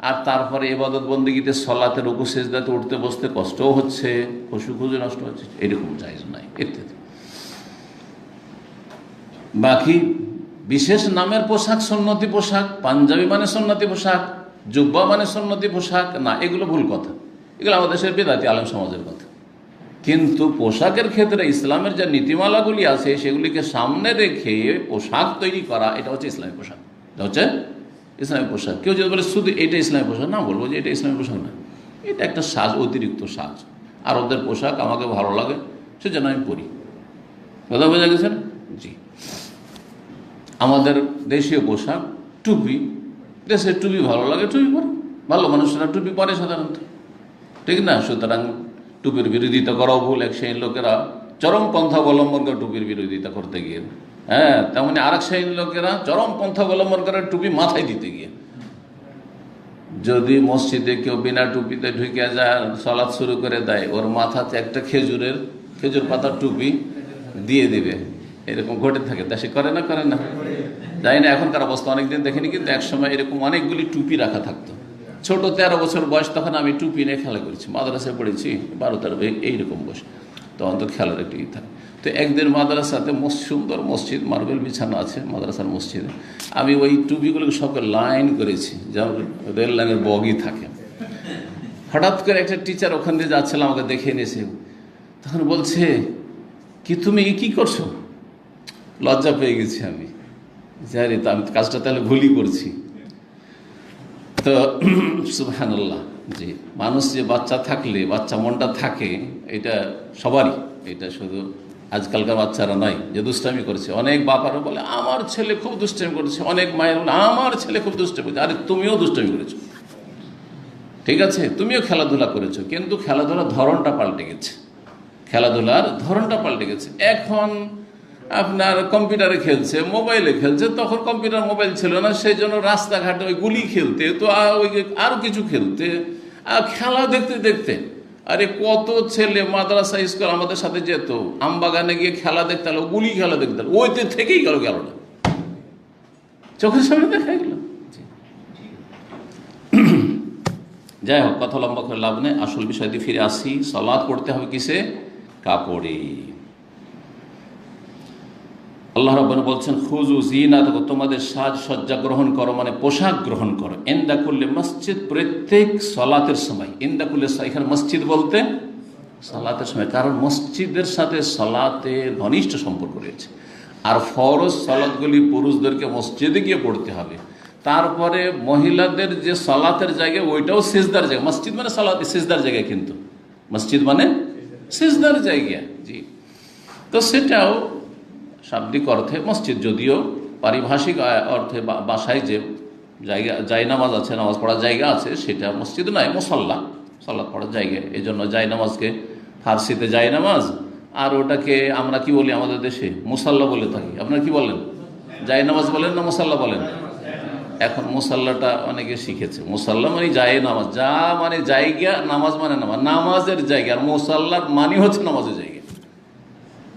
আর তারপরে ইবাদত বন্দেগীতে সলাতে রুকু সিজদাতে উঠতে বসতে কষ্টও হচ্ছে, খুশু নষ্ট হচ্ছে, এরকম জায়েজ নাই ইত্যাদি। বাকি বিশেষ নামের পোশাক সুন্নতি পোশাক, পাঞ্জাবি মানে সুন্নতি পোশাক, জুব্বা মানে সুন্নতি পোশাক না, এগুলো ভুল কথা। এগুলো আমাদের দেশের বেদাতি আলেম সমাজের কথা। কিন্তু পোশাকের ক্ষেত্রে ইসলামের যে নীতিমালাগুলি আছে সেগুলিকে সামনে রেখে পোশাক তৈরি করা, এটা হচ্ছে ইসলামী পোশাক। এটা হচ্ছে ইসলামী পোশাক। কেউ যদি বলে শুধু এটা ইসলামী পোশাক, না, বলবো যে এটা ইসলামী পোশাক না, এটা একটা সাজ, অতিরিক্ত সাজ। আর ওদের পোশাক আমাকে ভালো লাগে, সেজন্য আমি পরি। কথা বোঝা গেছে না? জি। আমাদের দেশীয় পোশাক টুপি, দেশের টুপি ভালো লাগে, টুপি পরে, ভালো মানুষরা টুপি পরে সাধারণত, ঠিক না? সুতরাং টুপির বিরোধিতা করাও ভুল। এক শ্রেণীর লোকেরা চরম পন্থা অবলম্বন করে টুপির বিরোধিতা করতে গিয়ে, হ্যাঁ, তেমনি আর এক শ্রেণীর লোকেরা চরম পন্থা অবলম্বন করে টুপি মাথায় দিতে গিয়ে। যদি মসজিদে কেউ বিনা টুপিতে ঢুকে যায়, সালাত শুরু করে দেয়, ওর মাথাতে একটা খেজুর পাতার টুপি দিয়ে দিবে, এরকম ঘটে থাকে। দেশে করে না? জানি না এখনকার অবস্থা, অনেকদিন দেখিনি, কিন্তু একসময় এরকম অনেকগুলি টুপি রাখা থাকতো। ছোট 13 বছর বয়স, তখন আমি টুপি নিয়ে খেলা করেছি, মাদ্রাসায় পড়েছি 12-13, এইরকম বয়স, তখন তো খেলার একটু থাকে। তো একদিন মাদ্রাসাতে সুন্দর মসজিদ, মার্বেল বিছানো আছে মাদ্রাসার মসজিদে, আমি ওই টুপিগুলোকে সবকে লাইন করেছি, যেমন রেল লাইনের বগি থাকে। হঠাৎ করে একটা টিচার ওখান দিয়ে যাচ্ছিল, আমাকে দেখে নিয়েছে, তখন বলছে, কি তুমি কি করছো? লজ্জা পেয়ে গেছি আমি, জানি তো আমি কাজটা তাহলে ভুলই করছি। তো সুবহানাল্লাহ। জি, মানুষ যে বাচ্চা থাকলে, বাচ্চা মনটা থাকে, এটা সবারই, এটা শুধু আজকালকার বাচ্চারা নয় যে দুষ্টামি করেছে। অনেক বাপারা বলে আমার ছেলে খুব দুষ্টামি করেছে, অনেক মায়ের বলে আমার ছেলে খুব দুষ্টামি করেছে। আরে তুমিও দুষ্টামি করেছো, ঠিক আছে, তুমিও খেলাধুলা করেছো, কিন্তু খেলাধুলার ধরনটা পাল্টে গেছে। এখন আপনার কম্পিউটারে খেলছে, মোবাইলে খেলছে, তখন কম্পিউটার মোবাইল ছিল না, সেই জন্য রাস্তাঘাটে ওই গুলি খেলতে, তো আরো কিছু খেলতে, খেলা দেখতে দেখতে, আরে কত ছেলে মাদ্রাসা স্কুল আমাদের সাথে যেত, আমবাগানে গিয়ে খেলা দেখতে হলো, গুলি খেলা দেখতে হলো, ওইতে থেকেই গেল না, চোখের সামনে দেখা গেল। যাই হোক, কথা লম্বা করে লাভ নেই, আসল বিষয়টি ফিরে আসি। সালাত পড়তে হবে কিসে? কাপড়ে। আল্লাহ রাব্বুল বলছেন, খুযু যিনাতাকুম, তোমাদের সাজসজ্জা গ্রহণ করো, মানে পোশাক গ্রহণ করো, ইনদা কুল্লি মসজিদ, প্রত্যেক সালাতের সময়। ইনদা কুল্লি, এখানে মসজিদ বলতে সালাতের সময়, কারণ মসজিদের সাথে সালাতের ঘনিষ্ঠ সম্পর্ক রয়েছে। আর ফরজ সালাতগুলি পুরুষদেরকে মসজিদে গিয়ে পড়তে হবে। তারপরে মহিলাদের যে সালাতের জায়গা, ওইটাও সিজদার জায়গা। মসজিদ মানে সালাত, সিজদার জায়গা, কিন্তু মসজিদ মানে সিজদার জায়গা। জি, তো সেটাও শাব্দিক অর্থে মসজিদ, যদিও পারিভাষিক অর্থে বাসায় যে জায়গা, জায়নামাজ আছে, নামাজ পড়ার জায়গা আছে, সেটা মসজিদ নয়, মুসাল্লা, সালাত পড়ার জায়গা। এই জন্য জায়নামাজকে ফার্সিতে জায়নামাজ, আর ওটাকে আমরা কি বলি আমাদের দেশে? মুসাল্লা বলে থাকি। আপনারা কি বলেন? জায়নামাজ বলেন না মুসাল্লা বলেন? এখন মুসাল্লাটা অনেকে শিখেছে। মুসাল্লা মানে জায়নামাজ, যা মানে জায়গা, নামাজ মানে নামাজ, নামাজের জায়গা, আর মুসাল্লার মানে হচ্ছে নামাজের জায়গা।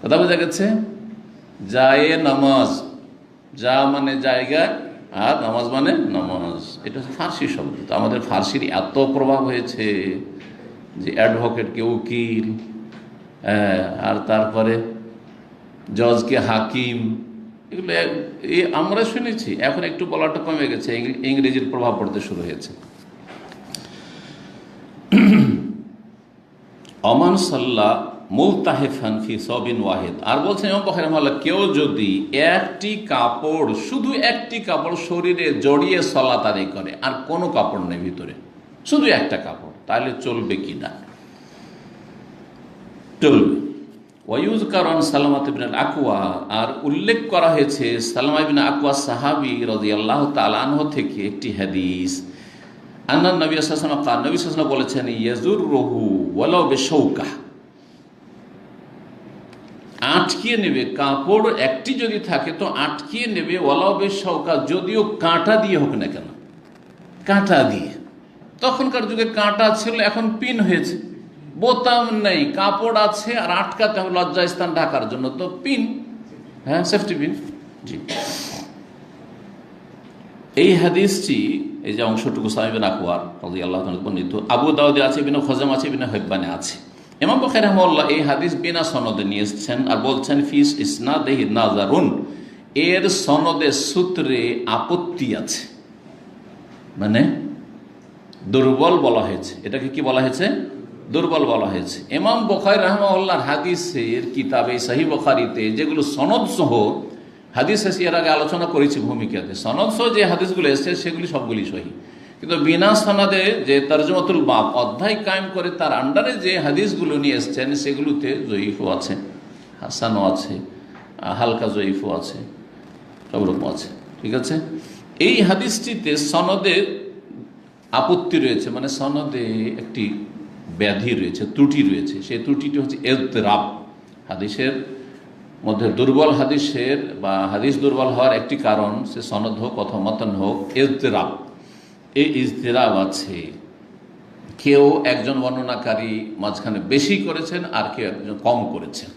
কথা বোঝা গেছে? জায়ে নামাজ, যা মানে জায়গা, আর নামাজ মানে নামাজ, এটা ফার্সি শব্দ। তো আমাদের ফার্সির এত প্রভাব হয়েছে যে অ্যাডভোকেটকে উকিল, আর তারপরে জজকে হাকিম, এগুলো আমরা শুনেছি। এখন একটু বলাটা কমে গেছে, ইংরেজির প্রভাব পড়তে শুরু হয়েছে। অমান সাল্লাহ মুলতাহিফান ফি সাবিন ওয়াহিদ, আর বলছেন ইমাম বুখারী রাহিমাহুল্লাহ, কেউ যদি একটি কাপড়, শুধু একটি কাপড় শরীরে জড়িয়ে সালাত আদায় করে, আর কোনো কাপড় নেই ভিতরে, শুধু একটা কাপড়, তাহলে চলবে কি না? চলবে। ওয়ায়ুযকারু আন সালামা ইবনে আল আকওয়া, আর উল্লেখ করা হয়েছে সালামা ইবনে আকওয়া সাহাবী রাদিয়াল্লাহু তাআলা আনহু থেকে একটি হাদিস, আন্না নবী সাল্লাল্লাহু আলাইহি ওয়াসাল্লাম নবী সাল্লাল্লাহু আলাইহি ওয়াসাল্লাম বলেছেন, ইয়াজুররুহু ওয়ালাউ বিশাওকা, আটকিয়ে নেবে কাপড় একটি যদি থাকে তো আটকিয়ে নেবে, ওয়ালাউ বিশাওকা, যদিও কাঁটা দিয়ে হোক না কেন, কাঁটা দিয়ে। তখনকার যুগে কাঁটা ছিল, এখন পিন হয়েছে, বোতাম নেই, কাপড় আছে আর আটকাতে হবে লজ্জাস্থান ঢাকার জন্য, তো পিন, হ্যাঁ, সেফটি পিন। জি, এই হাদিসটি, এই যে অংশটুকু সালামা ইবনে আকওয়া রাদিয়াল্লাহু তাআলা বর্ণিত, আবু দাউদে আছে, ইবনে খুজাইমা আছে, ইবনে হিব্বানে আছে। ইমাম বুখারী রাহিমাহুল্লাহ এই হাদিস বিনা সনদে নিয়ে এসেছেন, আর বলছেন ফিস ইসনাদিহি নাযারুন, এর সনদে সূত্রে আপত্তি আছে, মানে দুর্বল বলা হয়েছে। এটাকে কি বলা হয়েছে? দুর্বল বলা হয়েছে। ইমাম বুখারী রাহিমাহুল্লাহর হাদিসের কিতাবে সহিহ বুখারীতে যেগুলো সনদ সহ হাদিস এসে, এর আগে আলোচনা করেছি ভূমিকাতে, সনদ সহ যে হাদিসগুলো এসেছে সেগুলি সবগুলি সহিহ, কিন্তু বিনা সনদে যে তরজমাতুল বাব অধ্যায় কায়েম করে তার আন্ডারে যে হাদিসগুলো নিয়ে এসছেন সেগুলোতে জয়ীফও আছে, হাসানও আছে, হালকা জয়ীফও আছে, সব রকম আছে। ঠিক আছে, এই হাদিসটিতে সনদে আপত্তি রয়েছে, মানে সনদে একটি ব্যাধি রয়েছে, ত্রুটি রয়েছে। সেই ত্রুটিটি হচ্ছে ইযতিরাব। হাদিসের মধ্যে দুর্বল হাদিসের বা হাদিস দুর্বল হওয়ার একটি কারণ, সে সনদ হোক অথবা মতন হোক, ইযতিরাব। এই ইযতিরাব আছে, কেউ একজন বর্ণনাকারী মাঝখানে বেশি করেছেন আর কেউ একজন কম করেছেন।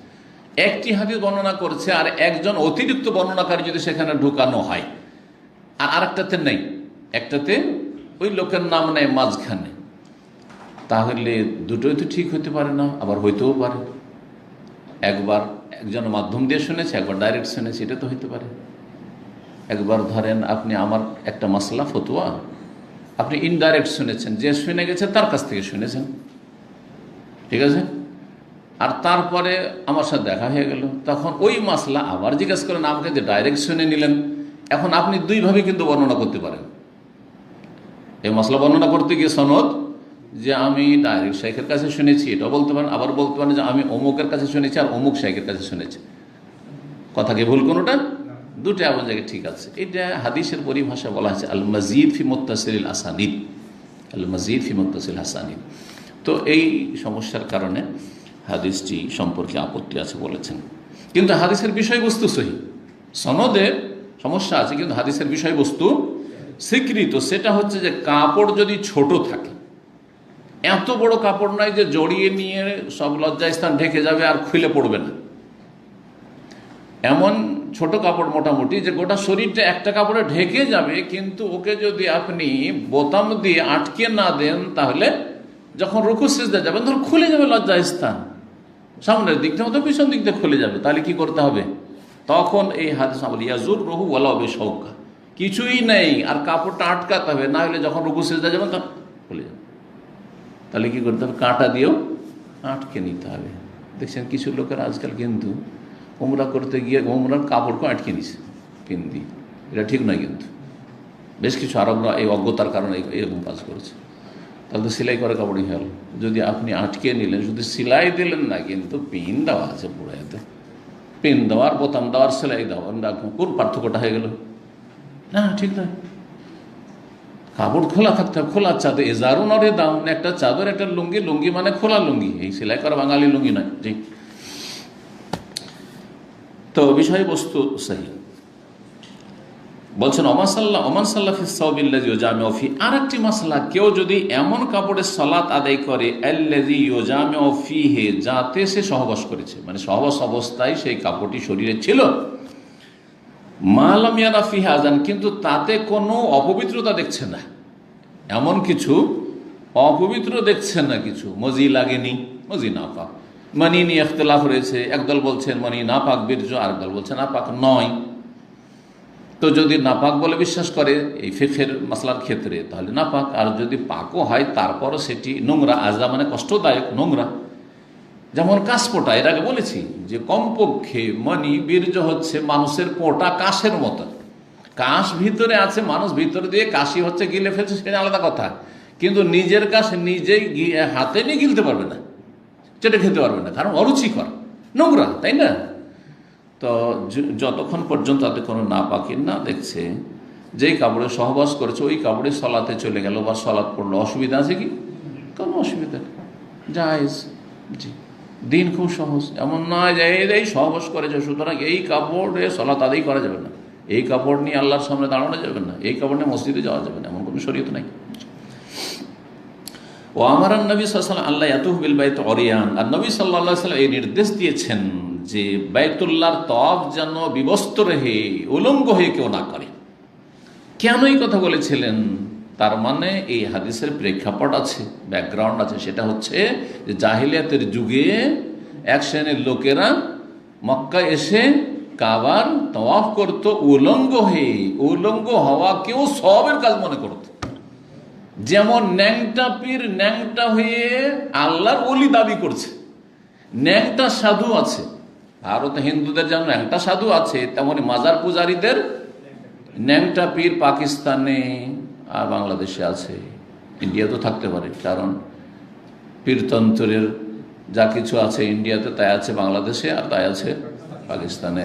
একটি হাদিস বর্ণনা করেছে আর একজন অতিরিক্ত বর্ণনাকারী যদি সেখানে ঢুকানো হয়, আর আরেকটাতে নেই, একটাতে ওই লোকের নাম নেই মাঝখানে, তাহলে দুটোই তো ঠিক হতে পারে না, আবার হইতেও পারে। একবার একজন মাধ্যম দিয়ে শুনেছে, একবার ডাইরেক্ট শুনেছে, এটা তো হইতে পারে। একবার ধরেন আপনি আমার একটা মাসলা ফতোয়া আপনি ইনডাইরেক্ট শুনেছেন, যে শুনে গেছে তার কাছ থেকে শুনেছেন, ঠিক আছে, আর তারপরে আমার সাথে দেখা হয়ে গেল, তখন ওই মাসলা আবার জিজ্ঞেস করেন আমাকে, যে ডাইরেক্ট শুনে নিলেন। এখন আপনি দুইভাবে কিন্তু বর্ণনা করতে পারেন। এই মাসলা বর্ণনা করতে গিয়ে সনদ, যে আমি ডাইরেক্ট শাইখের কাছে শুনেছি, এটাও বলতে পারেন, আবার বলতে পারেন যে আমি অমুকের কাছে শুনেছি আর অমুক শাইখের কাছে শুনেছি। কথা কি ভুল কোনোটা? দুটো এমন জায়গায় ঠিক আছে। এটা হাদিসের পরিভাষা বলা হয়েছে আল মাজিদ ফি মুত্তাসিল আসানিদ, আল মাজিদ ফি মুত্তাসিল আসানিদ। তো এই সমস্যার কারণে হাদিসটি সম্পর্কে আপত্তি আছে বলেছেন, কিন্তু হাদিসের বিষয়বস্তু সহি। সনদে সমস্যা আছে কিন্তু হাদিসের বিষয়বস্তু স্বীকৃত। সেটা হচ্ছে যে কাপড় যদি ছোট থাকে, এত বড় কাপড় নয় যে জড়িয়ে নিয়ে সব লজ্জাস্থান ঢেকে যাবে আর খুলে পড়বে না, এমন ছোট কাপড় মোটামুটি যে গোটা শরীরটা একটা কাপড়ে ঢেকে যাবে, কিন্তু ওকে যদি আপনি বোতাম দিয়ে আটকে না দেন তাহলে যখন রুকু সিজদা যাবেন ধর খুলে যাবে লজ্জাস্থান, সামনের দিক থেকে পিছন দিক দিয়ে খুলে যাবে। তাহলে কি করতে হবে? তখন এই হাদিস ইয়াজুররুহু ওয়ালাউ বিশাওকা, কিছুই নেই আর কাপড়টা আটকাতে হবে, না হলে যখন রুকু সিজদা যাবেন তখন খুলে যাবে। তাহলে কি করতে হবে? কাঁটা দিয়েও আটকে নিতে হবে। দেখছেন কিছু লোকের আজকাল কিন্তু উমরা করতে গিয়ে উমরার কাপড়কে আটকে নিছে পিন দিয়ে, এটা ঠিক নয়। কিন্তু বেশ কিছু আরবরা এই অজ্ঞতার কারণে এরকম কাজ করেছে। তাহলে তো সেলাই করা কাপড়ই হল। যদি আপনি আটকে নিলেন, শুধু সেলাই দিলেন না, কিন্তু পিন দেওয়া আছে পুরো, এতে পিন দেওয়ার, বোতাম দেওয়ার, সেলাই দেওয়ার, কোন পার্থক্যটা হয়ে গেল? না, ঠিক নয়। কাপড় খোলা থাকতে হবে, খোলা চাদর, এজারুন আর দাম, একটা চাদর একটা লুঙ্গি, লুঙ্গি মানে খোলা লুঙ্গি, এই সেলাই করা বাঙালি লুঙ্গি নয়। জি, তো বিষয়বস্তু সহি। বলছেন ওমান সাল্লাহ ফি সাওবিল্লাযী ইউজামিউ ফি, আর একটি মাসলা, কেউ যদি এমন কাপড়ে সালাত আদায় করে আল্লাযী ইউজামিউ ফিহি, যাতে সে সহবাস করেছে, মানে সহবাস অবস্থায় সেই কাপড়টি শরীরে ছিল, মালাম ইয়ারা ফিহা আযান, কিন্তু তাতে কোনো অপবিত্রতা দেখছে না, এমন কিছু অপবিত্র দেখছেন না, কিছু মজি লাগেনি, মজি না পাক। মানি নিয়ে ইখতিলাফ রয়েছে, একদল বলছেন মানি না পাক বীর্য, আরেকদল বলছে না পাক নয়। তো যদি নাপাক বলে বিশ্বাস করে এই ফিকহের মাসলার ক্ষেত্রে তাহলে নাপাক, আর যদি পাকও হয় তারপরও সেটি নোংরা, আজা মানে কষ্টদায়ক নোংরা। যেমন কাশ পোটা, এর আগে বলেছি যে কমপক্ষে মানি বীর্য হচ্ছে মানুষের পোটা কাশের মতো। কাশ ভিতরে আছে, মানুষ ভিতরে দিয়ে কাশি হচ্ছে গিলে ফেলছে, সেটা আলাদা কথা, কিন্তু নিজের কাশ নিজেই হাতে নিয়ে গিলতে পারবে না, চেটে খেতে পারবে না, কারণ অরুচিকর নোংরা, তাই না? তো যতক্ষণ পর্যন্ত তাদের কোনো নাপাকি না দেখছে, যেই কাপড়ে সহবাস করেছে ওই কাপড়ে সলাতে চলে গেল বা সলাৎ পড়লো, অসুবিধা আছে কি? কোনো অসুবিধা নেই, জায়েজ। জি, দিন খুব সহজ, এমন নয় যে এই সহবাস করেছে সুতরাং এই কাপড়ে সলাৎ আদায় করা যাবে না, এই কাপড় নিয়ে আল্লাহর সামনে দাঁড়ানো যাবে না, এই কাপড় নিয়ে মসজিদে যাওয়া যাবে না, এমন কোনো শরীয়ত নাই। ও আমার নবী সাল্লাল্লাহু আলাইহি ওয়াসাল্লাম আল্লাহ ইয়াতুফ বিল বাইত অরিয়ান, আর নবী সাল্লাল্লাহু আলাইহি ওয়াসাল্লাম এই নির্দেশ দিয়েছেন যে বাইতুল্লাহর তওয়াফ যেন বিবস্ত্র হয়ে উলঙ্গ হয়ে কেউ না করে। কেন এই কথা বলেছিলেন? তার মানে এই হাদিসের প্রেক্ষাপট আছে, ব্যাকগ্রাউন্ড আছে, সেটা হচ্ছে যে জাহিলিয়াতের যুগে এক শ্রেণীর লোকেরা মক্কায় এসে কাবার তওয়াফ করত উলঙ্গ হয়ে, উলঙ্গ হওয়াকেও সওয়াবের কাজ মনে করত। যেমন ন্যাংটা পীর ন্যাংটা হয়ে আল্লাহর ওলি দাবি করছে, ন্যাংটা সাধু আছে ভারতে, হিন্দুদের যেমন ন্যাংটা সাধু আছে তেমনি মাজার পূজারীদের ন্যাংটা পীর পাকিস্তানে আর বাংলাদেশে আছে, ইন্ডিয়াতেও থাকতে পারে, কারণ পীরতন্ত্রের যা কিছু আছে ইন্ডিয়াতে তাই আছে বাংলাদেশে, আর তাই আছে পাকিস্তানে,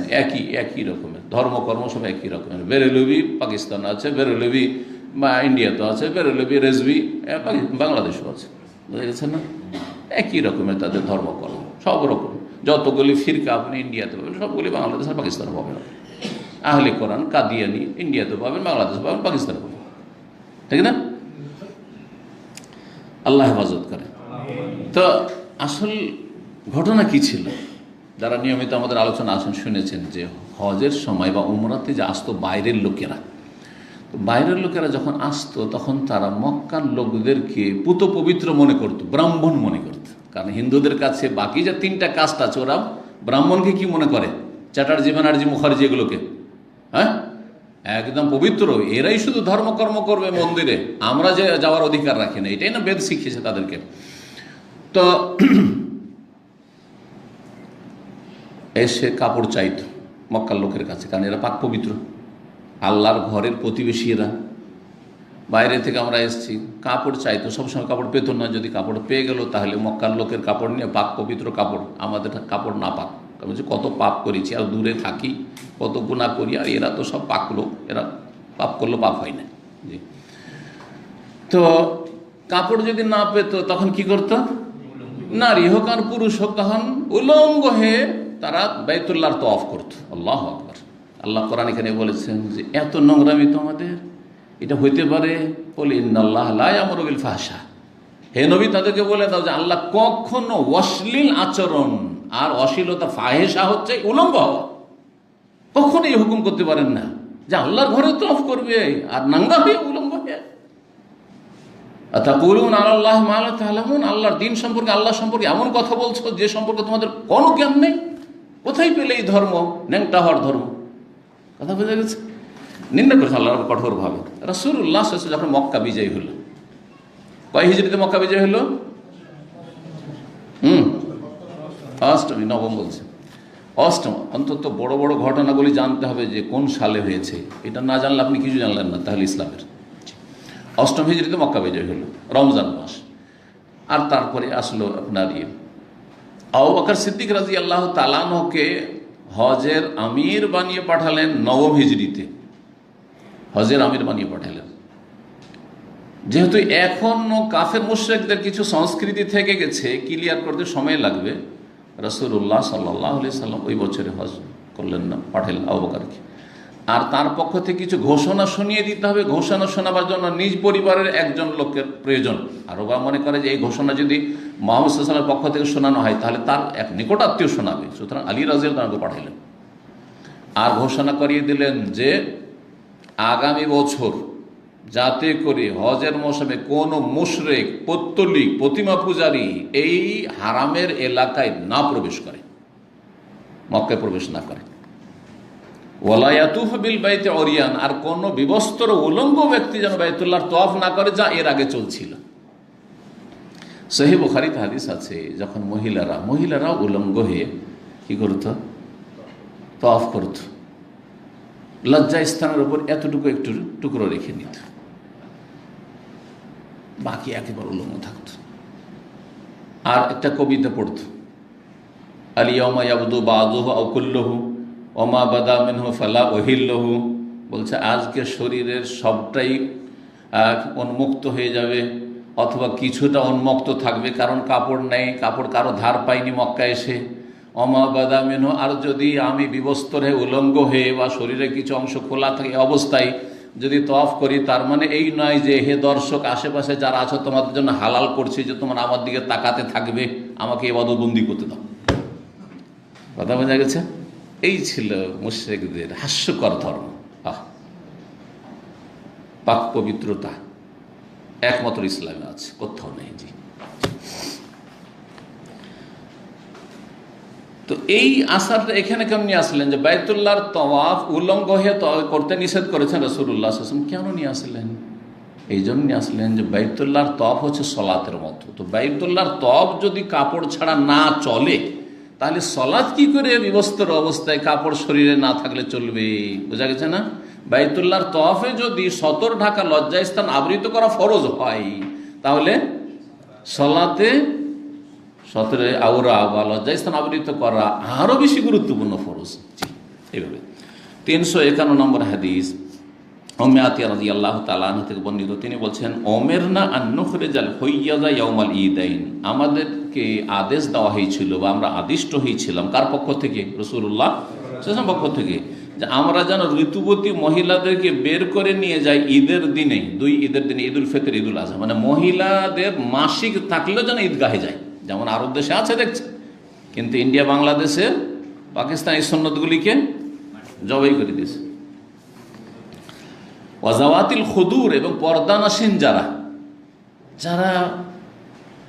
একই রকমের ধর্মকর্ম সব একই রকমের। বেরেলভি পাকিস্তান আছে, বেরেলভি বা ইন্ডিয়াতেও আছে, বেরেলভি রেজভি বাংলাদেশেও আছে, বুঝা গেছে না? একই রকমের তাদের ধর্মকর্ম, সব রকম যতগুলি ফিরকা আপনি ইন্ডিয়াতে পাবেন সবগুলি বাংলাদেশ আর পাকিস্তানে পাবেন। আহলে কোরআন কাদিয়ানি ইন্ডিয়াতে পাবেন, বাংলাদেশে পাবেন, পাকিস্তানে পাবেন, ঠিক না? আল্লাহ হেফাজত করে। তো আসল ঘটনা কি ছিল? যারা নিয়মিত আমাদের আলোচনা আসেন শুনেছেন যে হজের সময় বা উমরাতে যে আসতো বাইরের লোকেরা, তো বাইরের লোকেরা যখন আসতো তখন তারা মক্কার লোকদেরকে পুত পবিত্র মনে করত, ব্রাহ্মণ মনে করত। কারণ হিন্দুদের কাছে বাকি যে তিনটা কাস্ট আছে ওরা ব্রাহ্মণকে কি মনে করে? চ্যাটার্জি ব্যানার্জি মুখার্জি এগুলোকে, হ্যাঁ, একদম পবিত্র, এরাই শুধু ধর্মকর্ম করবে মন্দিরে, আমরা যে যাওয়ার অধিকার রাখি না, এটাই না বেদ শিখিয়েছে তাদেরকে। তো এসে কাপড় চাইতো মক্কার লোকের কাছে, কারণ এরা পাক পবিত্র, আল্লাহর ঘরের প্রতিবেশী এরা। বাইরে থেকে আমরা এসেছি, কাপড় চাইতো, সবসময় কাপড় পেত না, যদি কাপড় পেয়ে গেল তাহলে মক্কার লোকের কাপড় নিয়ে পাক পবিত্র কাপড়, আমাদের কাপড় না পাক, কারণ কত পাপ করেছি আর দূরে থাকি, কত গুনাহ করি, আর এরা তো সব পাক লোক, এরা পাপ করলেও পাপ হয় না। জি, তো কাপড় যদি না পেত তখন কি করতো? নারী হোক আর পুরুষ হোক তখন উলঙ্গ হয়ে তারা বাইতুল্লাহর তওয়াফ করতো। আল্লাহু আকবার। আল্লাহ কোরআন এখানে বলেছেন যে এত নোংরামি তোমাদের, এটা হইতে পারে? বলে ইন্নাল্লাহ লা ইয়ামুরু বিল ফাহশা, হে নবী তাদেরকে বলে দাও যে আল্লাহ কখনো অশ্লীল আচরণ আর অশ্লীলতা, ফাহেসা হচ্ছে উলঙ্গ হওয়া, কখনো এই হুকুম করতে পারেন না যে আল্লাহর ঘরে তওয়াফ করবে আর নাঙ্গা হয়ে উলঙ্গ হয়ে। আতাকুলুনা আলাল্লাহি মা লা তা'লামুন, আল্লাহর দ্বীন সম্পর্কে, আল্লাহ সম্পর্কে এমন কথা বলছো যে সম্পর্কে তোমাদের কোনো জ্ঞান নেই। কোথায় পেলে এই ধর্ম, ন্যাংটা হওয়ার ধর্ম? কথা বোঝা গেছে? নিন্দা করেছে আল্লাহ কঠোরভাবে। রাসূলুল্লাহ সাল্লাল্লাহু আলাইহি ওয়াসাল্লাম যখন মক্কা বিজয়ী হলো, কয় হিজরিতে মক্কা বিজয় হলো? অষ্টমী, নবম বলছে, অষ্টম। অন্তত বড় বড় ঘটনাগুলি জানতে হবে যে কোন সালে হয়েছে, এটা না জানলে আপনি কিছু জানলেন না তাহলে ইসলামের। অষ্টম হিজরিতে মক্কা বিজয় হলো, রমজান মাস। আর তারপরে আসলো আপনার আবু বকর সিদ্দিক রাদিয়াল্লাহু তাআলা আনহুকে হজের আমির বানিয়ে পাঠালেন নবম হিজরিতে, হজের আমির বানিয়ে পাঠালেন। যেহেতু এখনো কাফের মুশরিকদের কিছু সংস্কৃতি থেকে গেছে, ক্লিয়ার করতে সময় লাগবে, রাসূলুল্লাহ সাল্লাল্লাহু আলাইহি সাল্লাম ওই বছরে হজ করলেন না, পাঠালেন আবু বকরকে। আর তার পক্ষ থেকে কিছু ঘোষণা শুনিয়ে দিতে হবে, ঘোষণা শোনাবার জন্য নিজ পরিবারের একজন লোকের প্রয়োজন। আরো বা মনে করে যে এই ঘোষণা যদি মুহাম্মদ সাল্লাল্লাহু আলাইহি ওয়াসাল্লামের পক্ষ থেকে শোনানো হয় তাহলে তার এক নিকট আত্মীয় শোনাবে, সুতরাং আলী রাদিয়াল্লাহু আনহু পাঠালেন। আর ঘোষণা করিয়ে দিলেন যে আগামী বছর যাতে করে হজের মৌসুমে কোনো মুশরিক, পৌত্তলিক, প্রতিমা পূজারী এই হারামের এলাকায় না প্রবেশ করে, মক্কায় প্রবেশ না করে। ওয়ালা ইয়াতুফু বিল বাইতি উরিয়ান, আর কোন বিবস্ত্র উলঙ্গ ব্যক্তি যেন বাইতুল্লাহর তওয়াফ না করে, যা এর আগে চলছিল। সহিহ বুখারীতে হাদিস আছে, যখন মহিলারা উলঙ্গ হয়ে কি করত, তওয়াফ করত, লজ্জা স্থানের উপর এতটুকু একটু টুকরো রেখে নিত, বাকি একেবারে উলঙ্গ থাকত। আর একটা কবিতা পড়ত, আল ইয়াউমা ইয়াবদু বাযুহু আও কুল্লুহু ওমা বাদা মিনহু ফালা উহিল্লুহু, বলছে আজকে শরীরের সবটাই উন্মুক্ত হয়ে যাবে অথবা কিছুটা উন্মুক্ত থাকবে, কারণ কাপড় নেই, কাপড় কারো ধার পাইনি মক্কায় এসে। অমা বাদা মিনহু, আর যদি আমি বিবস্ত্র হয়ে উলঙ্গ হয়ে বা শরীরে কিছু অংশ খোলা থাকে অবস্থায় যদি তওয়াফ করি, তার মানে এই নয় যে হে দর্শক আশেপাশে যারা আছো তোমাদের জন্য হালাল করছি যে তোমরা আমার দিকে তাকাতে থাকবে, আমাকে ইবাদতবন্দি করতে দাও। কথা বোঝা গেছে? এই ছিল মুশরিকদের হাস্যকর ধর্ম। পাক পবিত্রতা একমাত্র ইসলামে আছে, কোথাও নেই। জি, তো এই আসারটা এখানে কেন নিয়ে আসলেন যে বাইতুল্লাহর তওয়াফ উলঙ্গ হয়ে করতে নিষেধ করেছেন রাসূলুল্লাহ সাল্লাল্লাহু আলাইহি ওয়াসাল্লাম? কেন নিয়ে আসলেন? এই জন্য নিয়ে আসলেন যে বাইতুল্লাহর তওয়াফ হচ্ছে সলাতের মতো। তো বাইতুল্লাহর তওয়াফ যদি কাপড় ছাড়া না চলে, তাহলে সলাৎ কি করে বিবস্ত্র অবস্থায় কাপড় শরীরে না থাকলে চলবে? বোঝা গেছে না? বাইতুল্লাহর তওয়াফে যদি সতর ঢাকা লজ্জাস্থান আবৃত করা ফরজ হয়, তাহলে সলাতে সতরে আওরা বা লজ্জাস্থান আবৃত করা আরো বেশি গুরুত্বপূর্ণ ফরজ। এইভাবে 351 নম্বর হাদিস উম্মে আতিয়া রাদিয়াল্লাহু তাআলা আনহা থেকে বর্ণিত, তিনি বলছেন ওমেরনা আন নুখরিজাল হুইয়াযা ইয়াউমাল ঈদাইন, আমাদেরকে আদেশ দেওয়া হয়েছিল বা আমরা আদিষ্ট হয়েছিলাম কার পক্ষ থেকে? রাসূলুল্লাহ সাল্লাল্লাহু আলাইহি ওয়াসাল্লাম পক্ষ থেকে, যে আমরা যেন ঋতুবতী মহিলাদেরকে বের করে নিয়ে যাই ঈদের দিনে, দুই ঈদের দিনে, ঈদুল ফিতর, ঈদুল আযহা, মানে মহিলাদের মাসিক থাকলেও যেন ঈদগাহে যায়, যেমন আরব দেশে আছে দেখছে, কিন্তু ইন্ডিয়া, বাংলাদেশে, পাকিস্তান এই সুন্নতগুলিকে জবাই করে দিয়েছে। ওয়াজাওয়াতিল খুদুর, এবং পর্দানাসীন যারা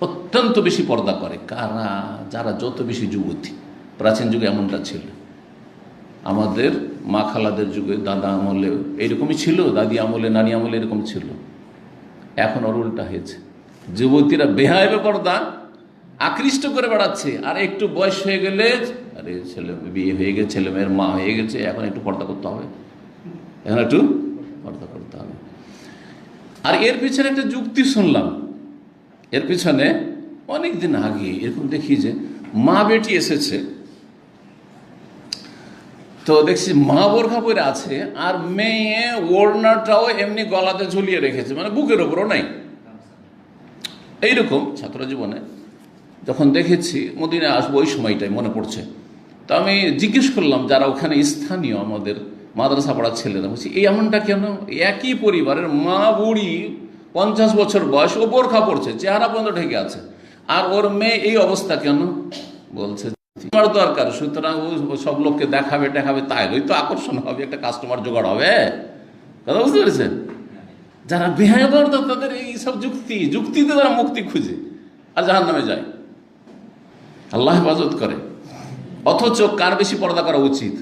অত্যন্ত বেশি পর্দা করে, কারা? যারা যত বেশি যুবতী। প্রাচীন যুগে এমনটা ছিল, আমাদের মা খালাদের যুগে, দাদা আমলে এইরকমই ছিল, দাদি আমলে, নানি আমলে এরকম ছিল। এখন ওর উল্টা হয়েছে, যুবতীরা বেহায়াবে পর্দা আকৃষ্ট করে বেড়াচ্ছে, আর একটু বয়স হয়ে গেলে, আরে ছেলে বিয়ে হয়ে গেছে, ছেলে মেয়ের মা হয়ে গেছে, এখন একটু পর্দা করতে হবে, এখন একটু পর্দা করতে হবে। আর এর পিছনে একটা যুক্তি শুনলাম, এর পিছনে অনেক দিন আগে এরকম দেখি যে মা বেটি এসেছে, তো দেখছি মা বোরখা পরে আছে আর মেয়ে ওড়নাটাও এমনি গলাতে ঝুলিয়ে রেখেছে, মানে বুকের ওপরও নাই। এইরকম ছাত্র জীবনে যখন দেখেছি, মদিনায় আসবো ওই সময়টাই মনে পড়ছে, তো আমি জিজ্ঞেস করলাম যারা ওখানে স্থানীয় আমাদের মাদ্রাসা পড়ার ছেলেরা, বলছি এই এমনটা কেন? একই পরিবারের মা বুড়ি, 50 বছর বয়স, ও বোরখা পড়ছে, চেহারা পর্যন্ত ঢেকে আছে, আর ওর মেয়ে এই অবস্থা কেন? বলছে তোমার দরকার, সুতরাং ও সব লোককে দেখাবে টেখাবে, তাই ওই তো আকর্ষণ হবে, একটা কাস্টমার জোগাড় হবে। কথা বুঝতে পেরেছেন? যারা বেহায়া তাদের এই সব যুক্তিতে তারা মুক্তি খুঁজে আর জাহান্নামে যায়, আল্লাহ হেফাজত করে। অথচ কার বেশি পর্দা করা উচিত?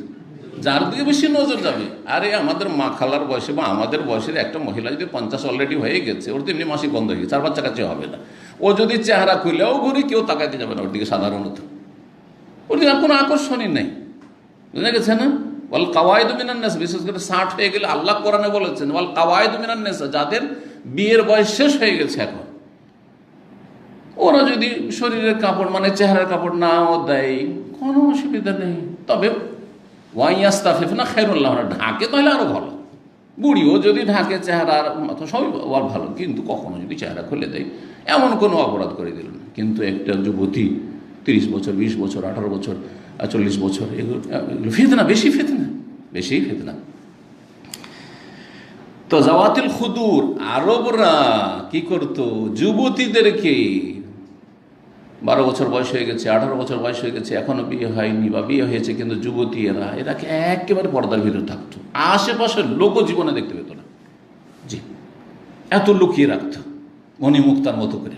যার দিকে বেশি নজর যাবে। আরে আমাদের মা খালার বয়সে বা আমাদের বয়সের একটা মহিলা যদি 50 অলরেডি হয়ে গেছে, ওর তো এমনি মাসিক বন্ধ হয়ে গেছে, 4 বাচ্চা কাছে হবে না, ও যদি চেহারা খুলেও ঘুরে কেউ তাকাইতে যাবে না ওর দিকে, সাধারণত ওর দিকে কোনো আকর্ষণই নেই। বুঝা গেছে না? ওয়াল কাওয়াইদু মিনান নাস, বিশেষ করে 60 হয়ে গেলে আল্লাহ কোরআনে বলেছেন ওয়াল কাওয়াইদু মিনান নাস, যাদের বিয়ের বয়স শেষ হয়ে গেছে এখন, ওরা যদি শরীরের কাপড় মানে চেহারার কাপড় নাও দেয় কোনো অসুবিধা নেই, তবে ওয়াইয়াস্তাফিফনা খায়রুল্লাহ, ঢাকে তাহলে আরো ভালো। বুড়িও যদি ঢাকে চেহারার মতো সবই ভালো, কিন্তু কখনো যদি চেহারা খুলে দেয় এমন কোনো অপরাধ করে দিল না। কিন্তু একটা যুবতী 30 বছর, 20 বছর, 18 বছর, 40 বছর, এগুলো ফিতনা, বেশি ফিতনা। তো জাওয়াতিল খুদুর, আরবরা কি করতো? যুবতীদেরকে 12 বছর বয়স হয়ে গেছে, 18 বছর বয়স হয়ে গেছে, এখনও বিয়ে হয়নি, বা বিয়ে হয়েছে কিন্তু যুবতী এরা একেবারে পর্দার ভিতরে থাকতো, আশেপাশের লোকও জীবনে দেখতে পেত না। জি, এত লুকিয়ে রাখত মণিমুক্তার মতো করে।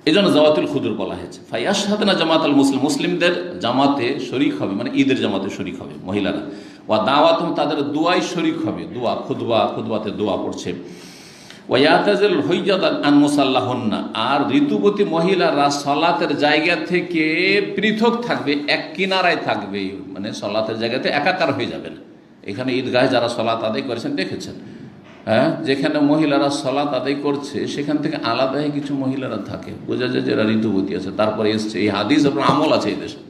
এই জন্য জাওয়াতুল খুদুর বলা হয়েছে। ফায়াশহাদনা জামাতাল মুসলিম, মুসলিমদের জামাতে শরিক হবে, মানে ঈদের জামাতে শরিক হবে মহিলারা। ওয়া দাওয়াতুম, তাদের দোয়াই শরিক হবে, দোয়া খুতবাতে দোয়া পড়ছে। ওয়ায়াতাজিল হুইজাত আন মুসাল্লাহুন্না, আর ঋতুবতী মহিলারা সালাতের জায়গা থেকে পৃথক থাকবে, এক কিনারায় থাকবে, মানে সালাতের জায়গাতে একাকার হয়ে যাবে না। এখানে ঈদগাহে যারা সালাত আদায় করেছেন দেখেছেন, হ্যাঁ, যেখানে মহিলারা সালাত আদায় করছে সেখান থেকে আলাদা হয়ে কিছু মহিলারা থাকে, বোঝা যায় যারা ঋতুবতী আছে। তারপরে এসছে এই হাদিস এবং আমল আছে এই দেশে।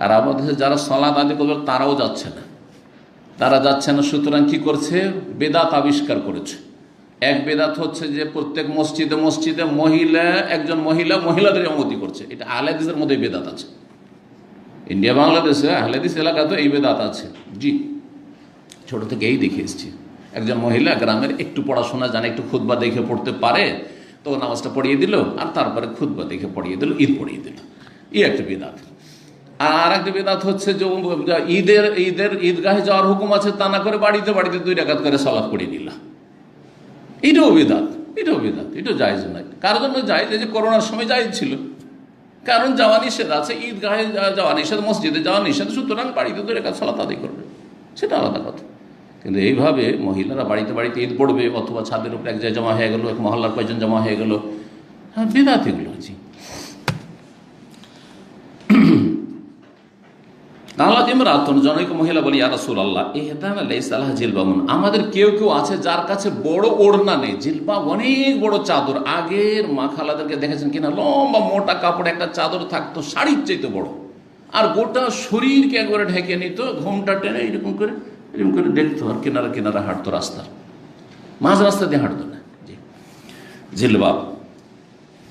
আর আমাদের দেশে যারা সালাত আদায় করবে তারাও যাচ্ছে না, তারা যাচ্ছে না। সুতরাং কি করছে? বেদাত আবিষ্কার করেছে। এক বেদাত হচ্ছে যে প্রত্যেক মসজিদে মসজিদে একজন মহিলাদের ইমামতি করছে। এটা আহলে হাদিসের মধ্যে বেদাত আছে। ইন্ডিয়া বাংলাদেশে আহলে হাদিস এলাকাতে এই বেদাত আছে। জি, ছোট থেকে এই দেখে এসেছি। একজন মহিলা গ্রামের একটু পড়াশোনা জানে, একটু খুতবা দেখে পড়তে পারে, তো নামাজটা পড়িয়ে দিল, আর তারপরে খুতবা দেখে পড়িয়ে দিল, ঈদ পড়িয়ে দিল। একটা বেদাত। আর একটা বেদাত হচ্ছে যে ঈদগাহে যাওয়ার হুকুম আছে, তা না করে বাড়িতে 2 রাকাত করে সালাত পড়িয়ে দিল। এটাও বেদাত, এটাও জায়েজ নয়। কার জন্য জায়েজ? এই যে করোনার সময় জায়েজ ছিল, কারণ যাওয়া নিষেধ আছে, ঈদগাহে যাওয়া নিষেধ, মসজিদে যাওয়া নিষেধ, সুতরাং বাড়িতে 2 রাকাত সালাত আদায় করবে, সেটা আলাদা কথা। কিন্তু এইভাবে মহিলারা বাড়িতে ঈদ পড়বে, অথবা ছাদের উপরে এক জায়গায় জমা হয়ে গেল, এক মহল্লার কয়েকজন জমা হয়ে গেল, হ্যাঁ, বেদাত এগুলো। জি, জনৈক মহিলা বলি, ইয়া রাসূলুল্লাহ, ইহদানা লাইসা লাহা জিলবাবুন, আমাদের কেউ কেউ আছে যার কাছে বড় ওড়না নেই, জিলবাব অনেক বড় চাদর। আগের মা খালাদেরকে দেখেছেন কিনা, লম্বা মোটা কাপড় একটা চাদর থাকতো, শাড়ির চাইতে বড়, আর গোটা শরীরকে একবারে ঢেকে নিত, ঘোমটা টেনে এরকম করে দেখতো, আর কিনারা কিনারা হাঁটতো, রাস্তার মাঝ রাস্তা দিয়ে হাঁটতো না। জি, জিলবাব।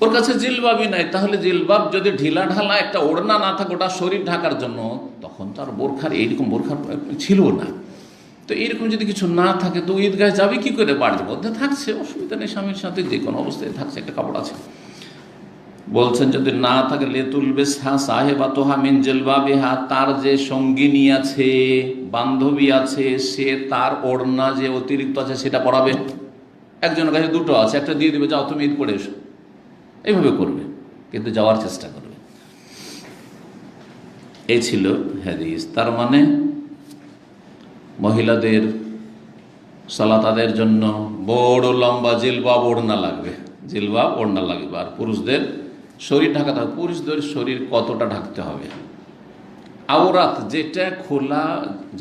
ওর কাছে জিলবাবই নাই। তাহলে জিলবাব যদি ঢিলা ঢালা একটা ওড়না না থাকে ওটা শরীর ঢাকার জন্য, তখন তো আর এইরকম বোরখার ছিল না। তো এইরকম যদি কিছু না থাকে তো ঈদগাহে যাবে কি করে? বাড়ির মধ্যে থাকছে, অসুবিধা নেই, স্বামীর সাথে যে কোনো অবস্থায় থাকছে, একটা কাপড় আছে। বলছেন যদি না থাকে, লেতুলবে সাহেবাতোহা মিন জিলবাবিহা, তার যে সঙ্গিনী আছে, বান্ধবী আছে, সে তার ওড়না যে অতিরিক্ত আছে সেটা পরাবে। একজনের কাছে 2টো আছে, একটা দিয়ে দিবে, যাও তুমি ঈদ পড়ে এসো, এইভাবে করবে, কিন্তু যাওয়ার চেষ্টা করবে। এই ছিল হাদিস। তার মানে মহিলাদের সালাতের জন্য বড় লম্বা জিলবাব ওড়না লাগবে, আর পুরুষদের শরীর ঢাকাতে হবে। পুরুষদের শরীর কতটা ঢাকতে হবে? আওরাত যেটা খোলা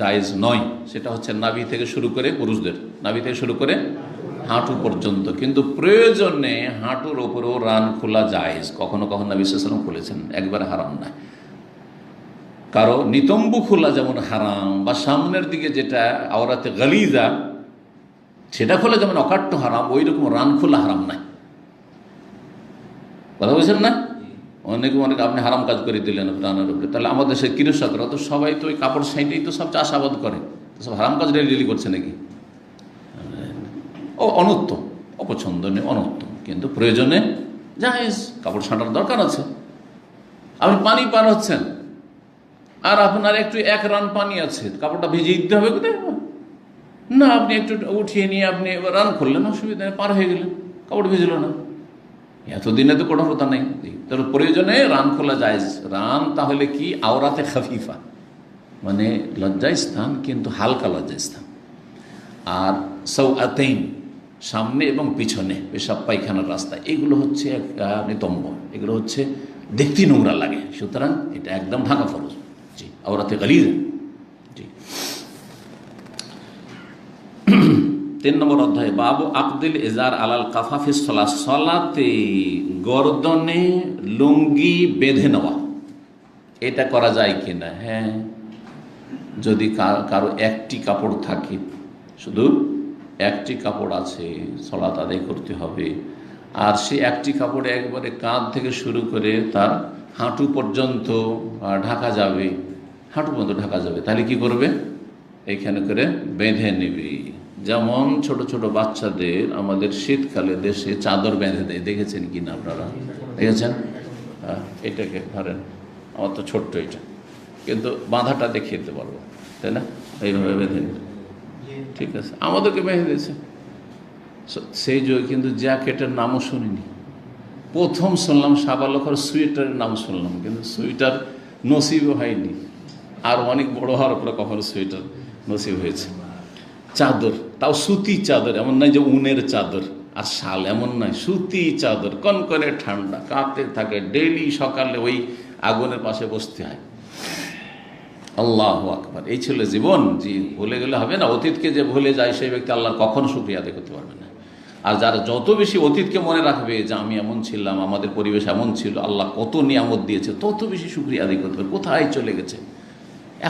জায়েজ নয় সেটা হচ্ছে নাভি থেকে শুরু করে, পুরুষদের নাভি থেকে শুরু করে হাঁটু পর্যন্ত, কিন্তু প্রয়োজনে হাঁটুর ওপরেও রান খোলা জায়েজ। কখনো কখনো নবী সাল্লাল্লাহু আলাইহি ওয়াসাল্লাম খুলেছেন, একবারে হারাম না। কারো নিতম্বু খোলা যেমন হারাম, বা সামনের দিকে যেটা আওরাতে গালিজা সেটা খোলা যেমন অকাট্য হারাম, ওই রকম রান খোলা হারাম নাই। কথা বলছেন না? অনেক আপনি হারাম কাজ করে দিলেন রানের উপরে। তাহলে আমাদের সে কৃষকরা তো সবাই তো ওই কাপড় সাইডেই তো সব চাষাবাদ করে, তো সব হারাম কাজ ডেলি করছে নাকি? ও অনুত্তম, অপছন্দনীয়, অনুত্তম, কিন্তু প্রয়োজনে জায়েজ। কাপড় ছাঁটার দরকার আছে। আপনি পানি পান হচ্ছেন, আর আপনার একটু 1 রান পানি আছে, কাপড়টা ভিজিয়ে দিতে হবে কোথায় না? আপনি একটু উঠিয়ে নিয়ে আপনি রান করলেন, অসুবিধা নেই, পার হয়ে গেলেন, কাপড় ভিজল না। এতদিনে তো কঠোরতা নেই। তাহলে প্রয়োজনে রান খোলা জায়েজ। রান তাহলে কি? আওরাতে খাফিফা, মানে লজ্জায় স্থান, কিন্তু হালকা লজ্জায় স্থান। আর সাওআতাইন, সামনে এবং পিছনে পেশাব পায়খানার রাস্তা, এগুলো হচ্ছে নিতম্ব, এগুলো হচ্ছে দেখতে নোংরা লাগে, সুতরাং এটা একদম ঢাকা ফরজ। জি, আওরাতে গালিজা। জি, 3 নম্বর অধ্যায়, বাবু আকদিল ইজার আলাল কাফাফিস সালাত, সালাতে গর্দনে লুঙ্গি বেঁধে নেওয়া, এটা করা যায় কিনা? হ্যাঁ, যদি কারো একটি কাপড় থাকে, শুধু একটি কাপড় আছে, সালাত আদায় করতে হবে, আর সে একটি কাপড়ে একবারে কাঁধ থেকে শুরু করে তার হাঁটু পর্যন্ত ঢাকা যাবে, তাহলে কি করবে? এইখানে করে বেঁধে নেবে। যেমন ছোট ছোট বাচ্চাদের আমাদের শীতকালে দেশে চাদর বেঁধে দেয়, দেখেছেন কিনা আপনারা? দেখেছেন? এটাকে ধরেন, আমার তো ছোট্ট এটা, কিন্তু বাঁধাটা দেখিয়ে দিতে পারবো, তাই না? এইভাবে বেঁধে নিন, ঠিক আছে, আমাদেরকে বেঁধে দিয়েছে সেই যে, কিন্তু জ্যাকেটের নামও শুনিনি। প্রথম শুনলাম সাবালকের সোয়েটারের নাম শুনলাম, কিন্তু সোয়েটার নসিবও হয়নি, আর অনেক বড় হওয়ার পরে কখনো সোয়েটার নসিব হয়েছে। চাদর, তাও সুতি চাদর, এমন নয় যে উনের চাদর আর শাল, এমন নয়, সুতি চাদর, কনকনে ঠান্ডা, কাঁপতে থাকে, ডেইলি সকালে ওই আগুনের পাশে বসতে হয়। আল্লাহু আকবার, এই ছিল জীবন। জি, ভুলে গেলে হবে না। অতীতকে যে ভুলে যায় সেই ব্যক্তি আল্লাহর কখনো শুকরিয়া আদায় করতে পারবে না। আর যারা যত বেশি অতীতকে মনে রাখবে যে আমি এমন ছিলাম, আমাদের পরিবেশ এমন ছিল, আল্লাহ কত নিয়ামত দিয়েছে, তত বেশি শুকরিয়া আদায় করতে পারবে। কোথায় চলে গেছে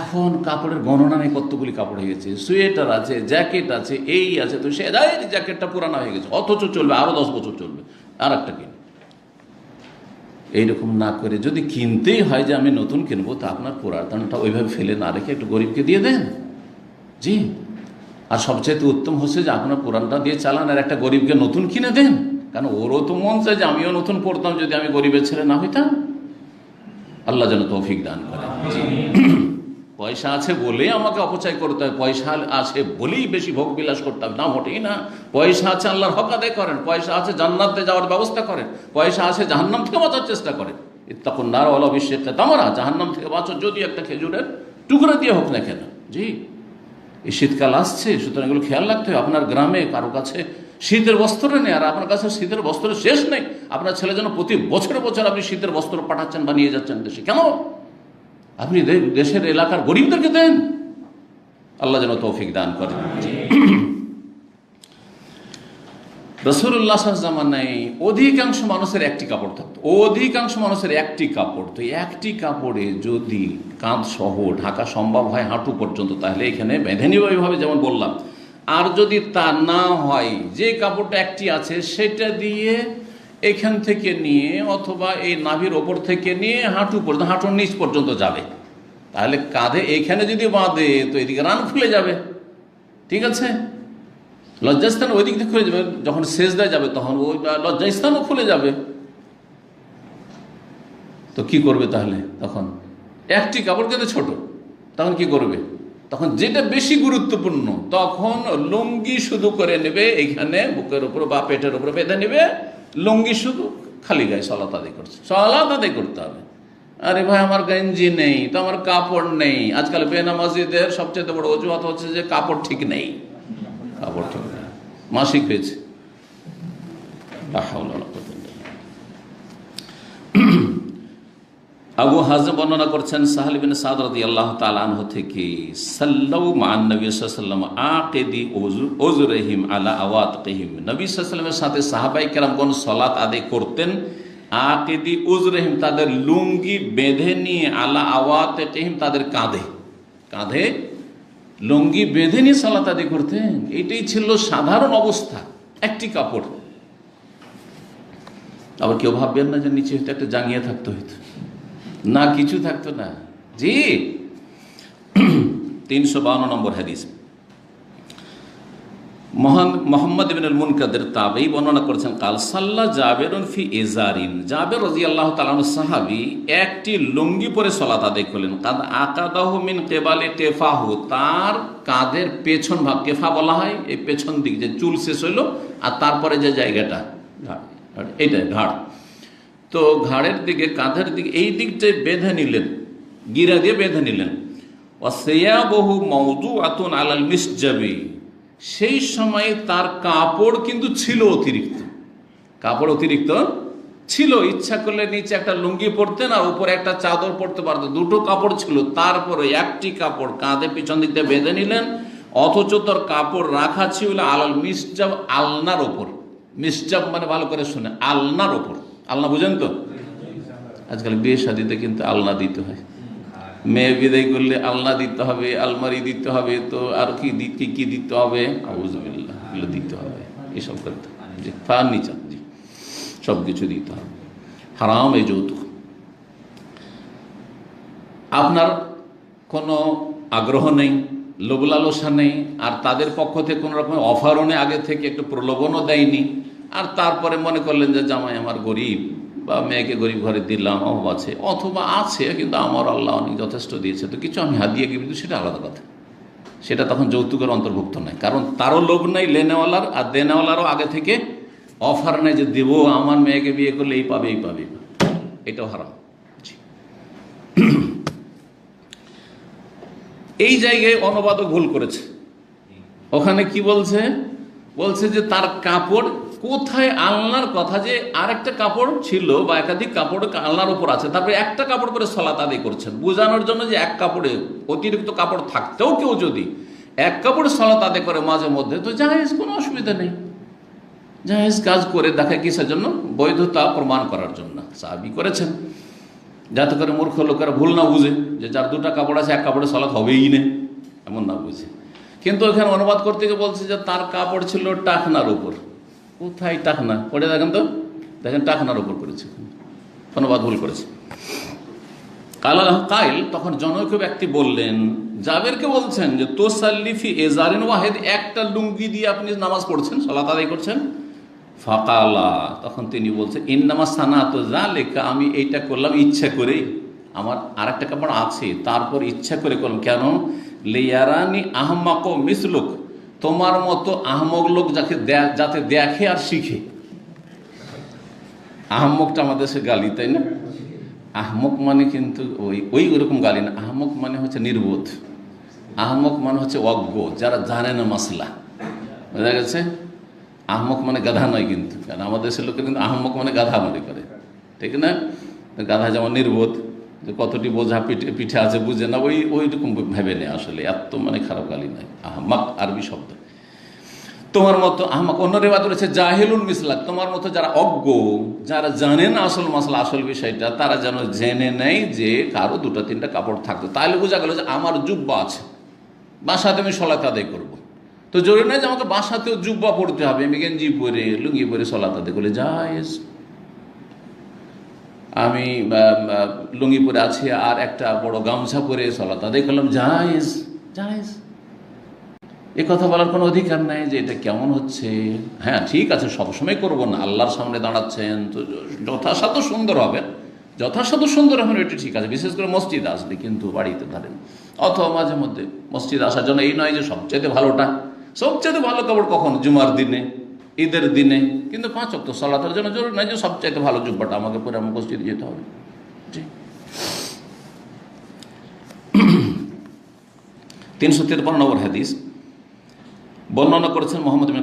এখন? কাপড়ের গণনা নেই, কতগুলি কাপড় হয়ে গেছে, সোয়েটার আছে, জ্যাকেট আছে, এই আছে, তো সে জ্যাকেটটা পুরানো হয়ে গেছে, অথচ চলবে, আরো 10 বছর চলবে, আর একটা কিনবে। এইরকম না করে যদি কিনতেই হয় যে আমি নতুন কিনবো, তা আপনার পুরাতনটা ওইভাবে ফেলে না রেখে একটু গরিবকে দিয়ে দেন। জি, আর সবচাইতে উত্তম হচ্ছে যে আপনার পুরানটা দিয়ে চালান আর একটা গরিবকে নতুন কিনে দেন, কারণ ওরও তো মন চায় যে আমিও নতুন পড়তাম যদি আমি গরিবের ছেলে না হইতাম। আল্লাহ যেন তৌফিক দান করে। পয়সা আছে বলেই আমাকে অপচয় করতে হয়, পয়সা আছে বলেই বেশি ভোগ বিলাস করতে হবে না, মোটেই না। পয়সা আছে আল্লাহর হক আদায় করেন, পয়সা আছে জান্নাতে যাওয়ার ব্যবস্থা করেন, পয়সা আছে জাহান্নাম থেকে বাঁচার চেষ্টা করেন। ইত্তাকুন নার ওয়ালাউ বিশিক্কি তামরা, জাহান্নাম থেকে বাঁচো যদি একটা খেজুরের টুকরা দিয়ে হোক না কেন। জি, এই শীতকাল আসছে, সুতরাং এগুলো খেয়াল রাখতে হবে। আপনার গ্রামে কারো কাছে শীতের বস্ত্র নেই, আর আপনার কাছে শীতের বস্ত্র শেষ নেই, আপনার ছেলে যেন প্রতি বছরে বছর আপনি শীতের বস্ত্র পাঠাচ্ছেন বা নিয়ে যাচ্ছেন দেশে, কেন? আপনি দেশের এলাকার গরিবদেরকে দেন, আল্লাহ যেন তৌফিক দান করেন। রাসূলুল্লাহ সাল্লাল্লাহু আলাইহি জামানায় অধিকাংশ মানুষের একটি কাপড় থাকতো, অধিকাংশ মানুষের একটি কাপড়। তো একটি কাপড়ে যদি কাঁধ সহ ঢাকা সম্ভব হয় হাঁটু পর্যন্ত, তাহলে এখানে বেঁধে নিবে ওইভাবে যেমন বললাম। আর যদি তা না হয়, যে কাপড়টা একটি আছে সেটা দিয়ে এখান থেকে নিয়ে অথবা এই নাভির ওপর থেকে নিয়ে হাঁটু পর্যন্ত, হাঁটুর নিচ পর্যন্ত যাবে, তাহলে কাঁধে এখানে যদি বাঁধে তো এদিকে রান খুলে যাবে, ঠিক আছে? লজ্জাস্থান ওই দিক থেকে খুলে যাবে, যখন সেজদায় যাবে তখন ওই লজ্জাস্থানও খুলে যাবে। তো কি করবে তাহলে? তখন একটি কাপড় কিন্তু ছোট, তখন কি করবে? তখন যেটা বেশি গুরুত্বপূর্ণ, তখন লুঙ্গি শুধু করে নেবে, এইখানে বুকের উপর বা পেটের উপরে বেঁধে নেবে, লুঙ্গি শুধু, খালি গায়ে সালাত আদায় করছে, সালাত আদায় করতে হবে। আরে ভাই আমার গেঞ্জি নেই, তো আমার কাপড় নেই। আজকাল বেনামাজিদের সবচেয়ে বড় অজুহাত হচ্ছে যে কাপড় ঠিক নেই, কাপড় ঠিক নেই, মাসিক হয়েছে। আবু হাজম বর্ণনা করছেন সাহাল ইবনে সাদ রাদিয়াল্লাহু তাআলা আনহু থেকে, সাল্লাল্লাহু মা'আন নবী সাল্লাল্লাহু আলাইহি ওয়াসাল্লাম আকিদি উযুরহিম আলা আওয়াতিহিম। নবী সাল্লাল্লাহু আলাইহি ওয়াসাল্লামের সাথে সাহাবায়ে কেরামগণ সালাত আদায় করতেন আকিদি উযুরহিম, তাদের লুঙ্গি বেঁধে নিয়ে, আলা আওয়াতিহিম, তাদের কাঁধে, কাঁধে লুঙ্গি বেঁধে নিয়ে সালাত আদায় করতেন। এটাই ছিল সাধারণ অবস্থা, একটি কাপড়। আবার কেউ ভাববেন না যে নিচে হয়তো একটা জাঙ্গিয়া থাকতে হইতো, না কিছু থাকতো না। জি, 352 নম্বর হাদিস, মহান মুহাম্মদ ইবনে আল মুনকাদির তাবেঈ বর্ণনা করেছেন, কাল সাল্লা জাবেরুন ফি ইজারিন। জাবের রাদিয়াল্লাহু তাআলা আনহু সাহাবী একটি লুঙ্গি পরে সালাত আদায় করলেন। কাদ আকাদাহু মিন কিবালি টেফাহু, তার কাঁধের পেছন ভাগ, কেফা বলা হয় এই পেছন দিক, যে চুল শেষ হইল আর তারপরে যে জায়গাটা এইটা ঘাড়, তো ঘাড়ের দিকে, কাঁধের দিকে, এই দিকটায় বেঁধে নিলেন, গিরা দিয়ে বেঁধে নিলেন। ওয়াসিয়াবহু মাওদুআতুন আলাল মিসজাবি, সেই সময়ে তার কাপড় কিন্তু ছিল অতিরিক্ত, কাপড় অতিরিক্ত ছিল। ইচ্ছা করলে নিচে একটা লুঙ্গি পরতেন আর উপরে একটা চাদর পরতে পারতেন, দুটো কাপড় ছিল। তারপরে একটি কাপড় কাঁধে পিছন দিক দিয়ে বেঁধে নিলেন, অথচ তার কাপড় রাখা ছিল আলাল মিসজাব, আলনার ওপর। মিসজাব মানে ভালো করে শুনে, আলনার ওপর। আলনা বুঝেন তো? আজকাল বিয়ে শাদিতে কিন্তু আলনা দিতে হয়, মেয়ে বিদায় করলে আলনা দিতে হবে, আলমারি দিতে হবে, তো আর কি কি দিতে হবে, আউযুবিল্লাহ, এগুলো দিতে হবে, এসব করতে হবে, জি, ফার্নিচার, জি, সব কিছু দিতে হবে, হারাম এই যৌতুক। আপনার কোনো আগ্রহ নেই, লোভ লালসা নেই, আর তাদের পক্ষ থেকে কোনো রকম অফারও নেই, আগে থেকে একটু প্রলোভনও দেয়নি, আর তারপরে মনে করলেন যে জামাই আমার গরিব, বা মেয়েকে গরিব ঘরে দিলাম, অভাব আছে, অথবা আছে কিন্তু আমার আল্লাহ অনেক যথেষ্ট দিয়েছে, তো কিছু আমি হাদিয়া কি দিই, সেটা আলাদা কথা। সেটা তখন যৌতুকের অন্তর্ভুক্ত নয়, কারণ তারও লোভ নাই লেনেওয়ালার, আর দেনেওয়ালারও আগে থেকে অফার নেই যে দেবো, আমার মেয়েকে বিয়ে করলে এই পাবে এই পাবে, এটাও হারাম। এই জায়গায় অনুবাদক ভুল করেছে। ওখানে কি বলছে, বলছে যে তার কাপড় কোথায়, আলনার কথা, যে আরেকটা কাপড় ছিল বা একাধিক কাপড় আলনার উপর আছে, তারপরে একটা কাপড় করে সালাত আদায় করছেন, বোঝানোর জন্য যে এক কাপড়ে অতিরিক্ত কাপড় থাকতেও কেউ যদি এক কাপড়ে সালাত আদায় করে মাঝে মধ্যে, তো জায়েজ, কোনো অসুবিধা নেই। জায়েজ কাজ করে দেখা কিসের জন্য, বৈধতা প্রমাণ করার জন্য সাহাবী করেছেন, যাতে করে মূর্খ লোকেরা ভুল না বুঝে যে যার দুটা কাপড় আছে এক কাপড়ে সালাত হবেই না, এমন না বুঝে। কিন্তু এখানে অনুবাদ করতে গিয়ে বলছে যে তার কাপড় ছিল টাকনার উপর। কোথায় টাকনা, পড়ে দেখেন তো, দেখেন টাকনার উপর করেছে, অনুবাদ ভুল করেছে। কাইল, তখন জনৈক ব্যক্তি বললেন, জাবেরকে বলছেন যে তোসাল্লিফি এজারিন ওয়াহেদ, একটা লুঙ্গি দিয়ে আপনি নামাজ পড়ছেন, সালাত আদায় করছেন। ফাকালা, তখন তিনি বলছেন, ইন্নামা সানাতু যালিকা, আমি এইটা করলাম ইচ্ছা করেই, আমার আরেকটা কাপড় আছে, তারপর ইচ্ছা করে করলাম। কেন? লিয়ারানি আহমাক মিসলুক, তোমার মতো আহমক লোক যাতে দেখে আর শিখে। আহমকটা আমাদের দেশে গালি, তাই না? আহমক মানে কিন্তু ওই ওরকম গালি না। আহমক মানে হচ্ছে নির্বোধ, আহমক মানে হচ্ছে অজ্ঞ, যারা জানে না মাসলা, বোঝা গেছে? আহমক মানে গাধা নয় কিন্তু, কারণ আমাদের দেশের লোকের কিন্তু আহমক মানে গাধা মনে করে, ঠিক না? গাধা যেমন নির্বোধ, যে কতটি বোঝা পিঠে আছে বুঝে না, ওই রকম ভেবে নেই। আসলে এত মানে খারাপ গালি নয়, আহমাক আরবি শব্দ। তোমার মতো আহমাক, অন্য রেওয়ায়েত রয়েছে জাহিলুন মিসলাক, তোমার মতো যারা অজ্ঞ, যারা জানে না আসল মাসলা, আসল বিষয়টা, তারা যেন জেনে নেয় যে কারো দুটো তিনটা কাপড় থাকতো, তাহলে বোঝা গেল যে আমার জুব্বা আছে, বাসাতে আমি সলাত আদায় করবো। তো জরুরি নয় যে আমাকে বাসাতেও জুব্বা পড়তে হবে, আমি গেঞ্জি পরে লুঙ্গি পরে সলাত আদায় করলে জায়েজ। আমি লুঙ্গি পরে আছি আর একটা বড় গামছা পরে সলাত আদায় করলাম, জায়েজ, জায়েজ। এ কথা বলার কোনো অধিকার নাই যে এটা কেমন হচ্ছে। হ্যাঁ ঠিক আছে, সবসময় করবো না, আল্লাহর সামনে দাঁড়াচ্ছেন তো যথাসাধ্য সুন্দর হবে, যথাসাধ্য সুন্দর হবে, এটা ঠিক আছে, বিশেষ করে মসজিদে আসলে, কিন্তু বাড়িতে ধরেন অথবা মাঝে মধ্যে মসজিদে আসার জন্য এই নয় যে সবচেয়ে ভালোটা, সবচেয়ে ভালো কাপড় কখন, জুমার দিনে, ঈদের দিনে, কিন্তু 5 ওয়াক্ত সালাতের জন্য জরুরি নয় যে সবচাইতে ভালো জুব্বাটা আমাকে পরে আমার মসজিদে যেতে হবে। জি। 353 নম্বর হাদিস বর্ণনা করেছেন মোহাম্মদ বিন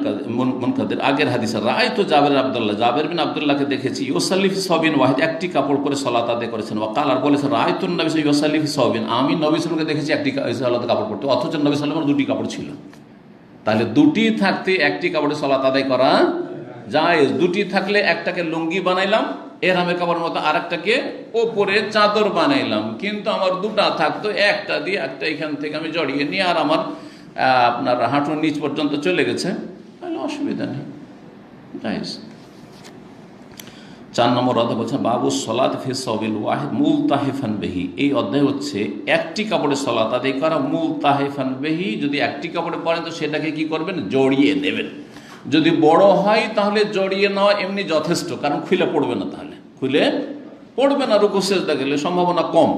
মুনকাদির, আগের হাদিস। রাআইতু জাবের বিন আব্দুল্লাহকে দেখেছি ইউসাল্লি ফি সাওবিন ওয়াহিদ, একটি কাপড় পরে সালাত আদায় করেছেন। ওয়াকাল, আর বলেছেন রাআইতু নবী ইউসাল্লি ফি সাওবিন, আমি নবী সাল্লাল্লাহু আলাইহি ওয়াসাল্লামকে দেখেছি একটি সালাতে কাপড় পরতে, অথচ নবী সাল্লাল্লাহু আলাইহি ওয়াসাল্লামের দুটি কাপড় ছিল। তাহলে দুটি থাকতে একটি কাপড়ে সালাত আদায় করা জায়েজ, দুটি থাকলে একটাকে লুঙ্গি বানাইলাম এহরামের কাপড়ের মতো, আর একটাকে ওপরে চাদর বানাইলাম, কিন্তু আমার দুটা থাকতো, একটা দিয়ে একটা এখান থেকে আমি জড়িয়ে নিয়ে আর আমার আপনার হাঁটুর নিচ পর্যন্ত চলে গেছে, তাহলে অসুবিধা নেই, জায়েজ। 4 নম্বর অধ্যায় বলছেন বাবু সলাত ফি সাওবিল ওয়াহিদ মুলতাহিফান বিহি, এই অধ্যায় হচ্ছে একটি কাপড়ে সলাত আদায় করা, মুলতাহিফান বিহি, যদি একটি কাপড়ে পরেন তো সেটাকে কি করবেন, জড়িয়ে নেবেন। যদি বড় হয় তাহলে জড়িয়ে নেওয়া এমনি যথেষ্ট, কারণ খুলে পড়বে না, তাহলে খুলে পড়বে না, রুকু সিজদা গেলে সম্ভাবনা কম।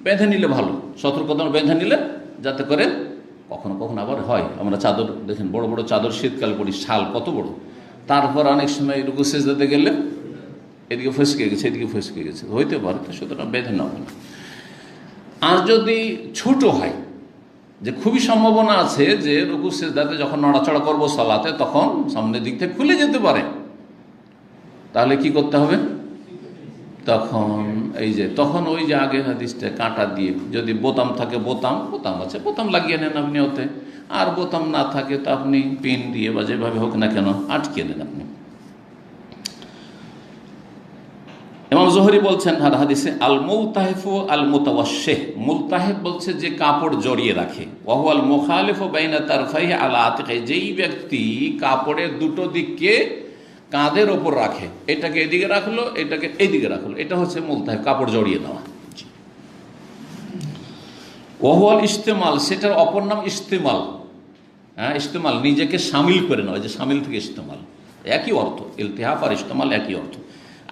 বেঁধে নিলে ভালো, সতর্কতা বেঁধে নিলে, যাতে করে কখনো কখনো আবার হয়, আমরা চাদর দেখেন, বড় বড় চাদর শীতকাল পরি, শাল কত বড়, তারপর অনেক সময় রুকু সিজদাতে গেলে এদিকে ফসকে গেছে এদিকে ফসকে গেছে, হইতে পারে, তো সুতরাং বেঁধে নেওয়া না। আর যদি ছোট হয়, যে খুবই সম্ভাবনা আছে যে রুকু সিজদাতে যখন নড়াচড়া করবো সালাতে, তখন সামনের দিক থেকে খুলে যেতে পারে, তাহলে কি করতে হবে, তখন তখন ওই যে আগের হাদিসটা কাঁটা দিয়ে, যদি বোতাম থাকে, বোতাম আছে, বোতাম লাগিয়ে নেন আপনি ওতে, আর বোতাম না থাকে তো আপনি পিন দিয়ে বা যেভাবে হোক না কেন আটকে নেন আপনি। ইমাম জোহরি বলছেন আর হাদিসে, আল মুলতাহিফু আল মুতাওয়াশশিহ, মুলতাহিফ বলছে যে কাপড় জড়িয়ে রাখে, ওয়া হুয়াল মুখালিফু বাইনা তারফাইহি আলা আতিকি, যেই ব্যক্তি কাপড়ের দুটো দিককে কাঁধের ওপর রাখে, এটাকে এদিকে রাখলো, এটাকে এইদিকে রাখলো, এটা হচ্ছে মুলতাহিফ, কাপড় জড়িয়ে নেওয়া। ওয়া হুয়াল ইস্তেমাল, সেটার অপর নাম ইস্তেমাল। হ্যাঁ, ইস্তেমাল নিজেকে শামিল করে নেওয়া, যে শামিল থেকে ইস্তেমাল, একই অর্থ, ইলতিহাফ আর ইস্তেমাল একই অর্থ।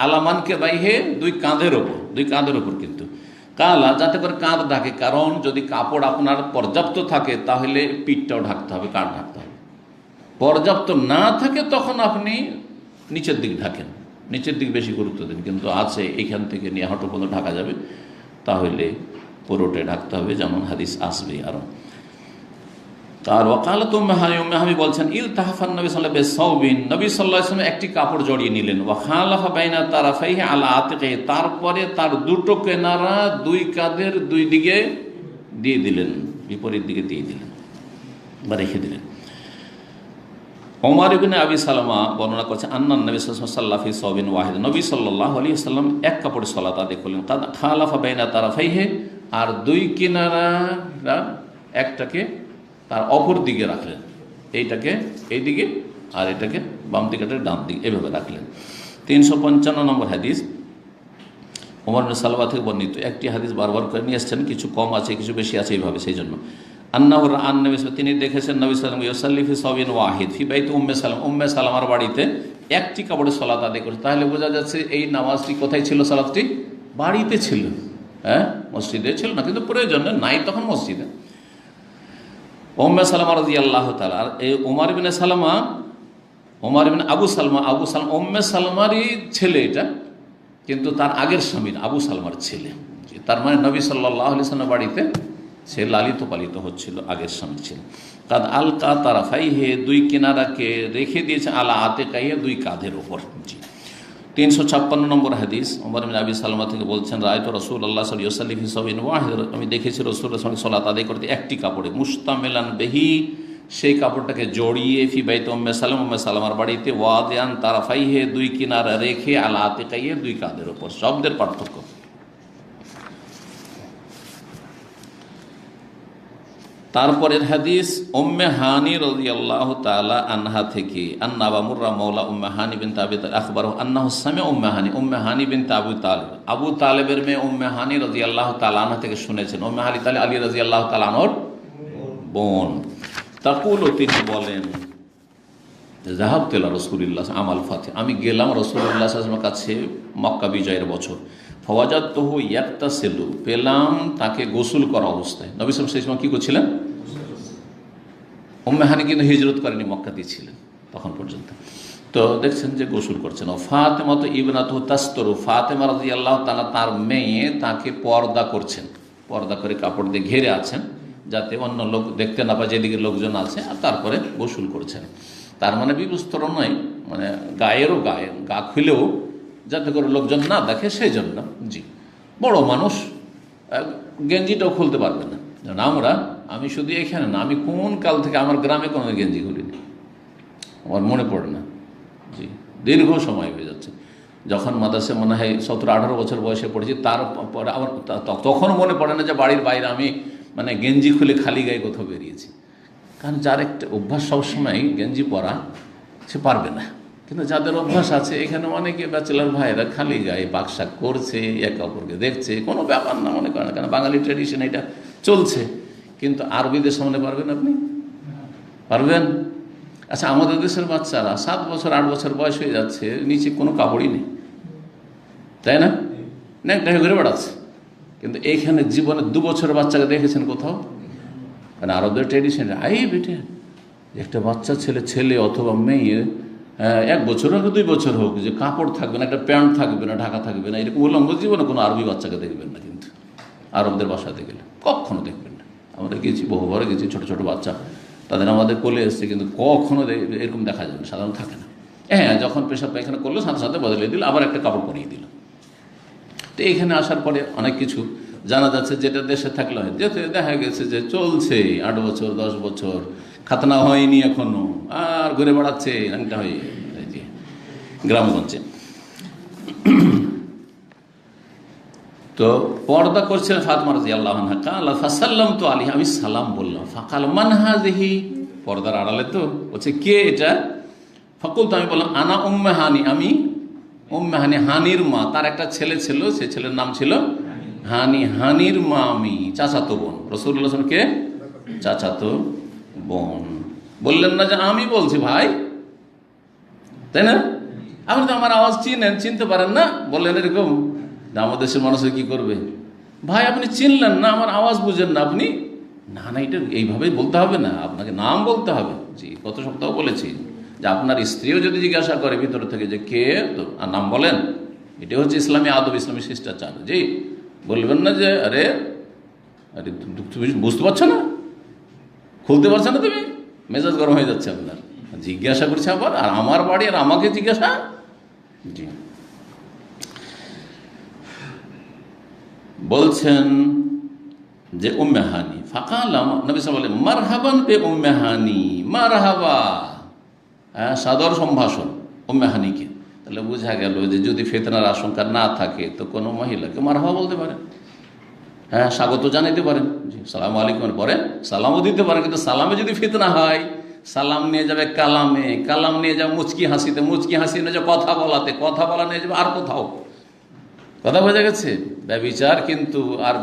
আলামানকে বাইহে, দুই কাঁধের ওপর কিন্তু কালা, যাতে করে কাঁধ ঢাকে। কারণ যদি কাপড় আপনার পর্যাপ্ত থাকে তাহলে পিঠটাও ঢাকতে হবে, কাঁধ ঢাকতে হবে। পর্যাপ্ত না থাকে তখন আপনি নিচের দিক ঢাকেন, নিচের দিক বেশি গুরুত্ব দিন। কিন্তু আছে এখান থেকে নিয়ে হাঁটু পর্যন্ত ঢাকা যাবে, তাহলে পুরোটাই ঢাকতে হবে, যেমন হাদিস আসবে আরো। আর ওয়াকালাত উম্মে হানি বলছেন ইল তাহফান নবী সাল্লাল্লাহু আলাইহি ওয়াসাল্লাম, নবী সাল্লাল্লাহু আলাইহি ওয়াসাল্লাম একটি কাপড় জড়িয়ে নিলেন। ওয়া খালাফা বাইনা তারাফাইহি আলা আতিকিহি, তারপরে তার দুটো কিনারা দুই কাঁধের দুই দিকে দিয়ে দিলেন, বিপরীত দিকে দিয়ে দিলেন বা রেখে দিলেন। ওমর ইবনে আবি সালামা বর্ণনা করছে আন্নান নবী সাল্লাল্লাহু আলাইহি ওয়াসাল্লাম ফি সাওবিন ওয়াহিদ, নবী সাল্লাল্লাহু আলাইহি ওয়াসাল্লাম এক কাপড়ে সালাত আদায় করলেন। কাদ খালাফা বাইনা তারাফাইহি, আর দুই কিনারা একটাকে তার অপর দিকে রাখলেন, এইটাকে এই দিকে আর এটাকে বাম দিকেটাকে ডান দিকে, এভাবে রাখলেন। 355 নম্বর হাদিস ওমর ইবনে সালমা থেকে বর্ণিত। একটি হাদিস বারবার করে নিয়ে আসছেন, কিছু কম আছে কিছু বেশি আছে এইভাবে, সেই জন্য আন্নাহু রাআন নবী, তিনি দেখেছেন নবী সাল্লাল্লাহু আলাইহি ওয়াসাল্লাম ইউসাল্লি ফি সাওবিন ওয়াহিদ ফি বাইতি উম্মে সালামার বাড়িতে একটি কাপড়ে সালাত আদায় করেছে। তাহলে বোঝা যাচ্ছে এই নামাজটি কোথায় ছিল? সালাতটি বাড়িতে ছিল, হ্যাঁ, মসজিদে ছিল না, কিন্তু প্রয়োজনে নাই তখন মসজিদে। উম্মে সালামা রাদিয়াল্লাহু তাআলা, আর এই ওমর ইবনে আবু সালমা উম্মে সালমারই ছেলে এটা, কিন্তু তার আগের স্বামীর আবু সালমার ছেলে। তার মানে নবী সাল্লাল্লাহু আলাইহি ওয়াসাল্লাম বাড়িতে সে লালিত পালিত হচ্ছিল, আগের স্বামীর ছেলে। কাদ আলকা তারাফাইহি, দুই কিনারাকে রেখে দিয়েছে, আলা আতিকাইহি, দুই কাঁধের ওপর। জি। 356 নম্বর হাদিস ওমর ইবনে আবি সালমা থেকে বলছেন রাআইতু রাসূলুল্লাহ সাল্লাল্লাহু আলাইহি ওয়াসাল্লাম ফি সাওবিন ওয়াহিদ, আমি দেখেছি রাসূলুল্লাহ সাল্লাল্লাহু আলাইহি ওয়াসাল্লাম সালাত আদায় করতে একটি কাপড়ে, মুস্তামিলান বিহি, সেই কাপড়টাকে জড়িয়ে, ফি বাইতি উম্মে সালামার বাড়িতে, ওয়াদিয়ান তারাফাইহি, দুই কিনারা রেখে, আলা আতিকাইহি, দুই কাঁধের ওপর। শব্দের পার্থক্য। তারপরের হাদিস উম্মে হানি রাদিয়াল্লাহু তাআলা আনহা থেকে, আন্না আবা মুররা মাওলা উম্মে হানি বিনত আবি তালিব আখবরহু আন্নাহু সামিআ উম্মে হানি বিনত আবু তালিবের মেয়ে উম্মে হানি রাদিয়াল্লাহু তাআলা আনহা থেকে শুনেছেন। উম্মে হানি তাহলে আলী রাদিয়াল্লাহু তাআলা আনহর বোন। তাকুলু, তিনি বলেন, যাহাবতু ইলা রাসূলিল্লাহ আমাল ফাতিহ, আমি গেলাম রাসূলুল্লাহ সাল্লাল্লাহু আলাইহি ওয়াসাল্লামের কাছে মক্কা বিজয়ের বছর। ফাওয়াজাদতুহু ইয়াগতাসিলু, পেলাম তাকে গোসল করা অবস্থায়। নবী সাল্লাল্লাহু আলাইহি ওয়াসাল্লাম কি করছিলেন? উম্মে হানি কিন্তু হিজরত করেনি, মক্কাতেই ছিলেন তখন পর্যন্ত। তো দেখছেন যে গোসল করছেন। ফাতেমা তো ইবনাতু তাস্তরু, ফাতেমা রাদিয়াল্লাহু তাআলা তার মেয়ে তাকে পর্দা করছেন, পর্দা করে কাপড় দিয়ে ঘিরে আছেন যাতে অন্য লোক দেখতে না পায় যেদিকে লোকজন আছে, আর তারপরে গোসল করছেন। তার মানে বিবস্ত্র নয়, মানে গায়েরও গা খুলেও যাতে করে লোকজন না দেখে সেই জন্য। জি, বড় মানুষ গেঞ্জিটাও খুলতে পারবে না। আমি শুধু এখানে না, আমি কোন কাল থেকে আমার গ্রামে কোনো গেঞ্জি খুলিনি, আমার মনে পড়ে না। জি, দীর্ঘ সময় হয়ে যাচ্ছে। যখন মাদ্রাসে মনে হয় 17-18 বছর বয়সে পড়েছি, তারপরে আমার তখন মনে পড়ে না যে বাড়ির বাইরে আমি মানে গেঞ্জি খুলে খালি গায়ে কোথাও বেরিয়েছি। কারণ যার একটা অভ্যাস সবসময় গেঞ্জি পরা, সে পারবে না। কিন্তু যাদের অভ্যাস আছে, এখানে অনেকে ব্যাচেলার ভাইরা খালি গায়ে বাকশাক করছে, একে অপরকে দেখছে, কোনো ব্যাপার না মনে করে না, কারণ বাঙালি ট্র্যাডিশন এটা চলছে। কিন্তু আরবিদের সামনে পারবেন আপনি? পারবেন? আচ্ছা, আমাদের দেশের বাচ্চারা 7 বছর 8 বছর বয়স হয়ে যাচ্ছে, নিচে কোনো কাপড়ই নেই, তাই না? ন্যাংটা হয়ে ঘুরে বেড়াচ্ছে। কিন্তু এইখানে জীবনে 2 বছরের বাচ্চাকে দেখেছেন কোথাও? মানে আরবদের ট্র্যাডিশন, বেটে একটা বাচ্চা ছেলে অথবা মেয়ে 1 বছর হোক 2 বছর হোক, যে কাপড় থাকবে না, একটা প্যান্ট থাকবে না, ঢাকা থাকবে না, এরকম উলঙ্গ জীবনে কোনো আরবি বাচ্চাকে দেখবেন না। কিন্তু আরবদের বাসাতে গেলে কখনো দেখবেন না। আমরা গেছি, বহুবারে গেছি, ছোট ছোট বাচ্চা তাদের আমাদের কোলে এসছে, কিন্তু কখনো এরকম দেখা যাবে না, সাধারণ থাকে না। হ্যাঁ, যখন পেশাব পায়খানা করলো সাথে সাথে বদলে দিল, আবার একটা কাপড় পরিয়ে দিল। তো এখানে আসার পরে অনেক কিছু জানা যাচ্ছে, যেটা দেশে থাকলে হয়, যেতে দেখা গেছে যে চলছে 8 বছর 10 বছর, খাতনা হয়নি এখনো, আর ঘুরে বেড়াচ্ছে ন্যাংটা হয়ে গ্রামগঞ্জে। তো পর্দা করছিলেন ফাতেমা রাদিয়াল্লাহু আনহা। কালা ফাসাল্লামতু আলাইহি, আমি সালাম বললাম। ফাকাল মান হাযিহি, পর্দার আড়ালে তো বলছে কে এটা? ফাকুলতু, আমি বললাম আনা উম্মে হানি, আমি উম্মে হানি, হানির মা। তার একটা ছেলে ছিল, সে ছেলের নাম ছিল হানি, হানির মা আমি, চাচাতো বোন। রাসূলুল্লাহ সাল্লাল্লাহু আলাইহি ওয়াসাল্লাম কে? চাচাতো বোন। বললেন না যে আমি বলছি ভাই, তাই না? আপনি তো আমার আওয়াজ চিনতে পারেন না, বললেন এরকম। আমাদের দেশের মানুষের কি করবে, ভাই আপনি চিনলেন না, আমার আওয়াজ বুঝেন না আপনি, না না এটা এইভাবেই বলতে হবে না, আপনাকে নাম বলতে হবে। জি, গত সপ্তাহ বলেছি যে আপনার স্ত্রীও যদি জিজ্ঞাসা করে ভিতর থেকে যে কে, তো আর নাম বলেন। এটা হচ্ছে ইসলামী আদব, ইসলামী শিষ্টাচার। জি, বলবেন না যে আরে আরে তুমি বুঝতে পারছো না, খুলতে পারছো না, তুমি মেজাজ গরম হয়ে যাচ্ছে আপনার, জিজ্ঞাসা করছে আবার, আর আমার বাড়ি আর আমাকে জিজ্ঞাসা। জি, বলছেন যে উম্মে হানি ফাকালাম, নবী সাল্লাল্লাহু আলাইহি ওয়াসাল্লাম বলেন মারহাবান বে উম্মে হানি, মারহাবা, সাদর সম্ভাষণ উম্মে হানিকে। তাহলে বোঝা গেল যে যদি ফিতনার আশঙ্কা না থাকে তো কোনো মহিলাকে মারহাবা বলতে পারেন, হ্যাঁ স্বাগত জানাইতে পারেন, জি সালাম আলাইকুম পরে সালামও দিতে পারেন। কিন্তু সালামে যদি ফিতনা হয়, সালাম নিয়ে যাবে কালামে, কালাম নিয়ে যাবে মুচকি হাসিতে, মুচকি হাসি নিয়ে যাবে কথা বলাতে, কথা বলা নিয়ে যাবে আর কোথাও। কথা বোঝা গেছে? ব্যভিচার কিন্তু আর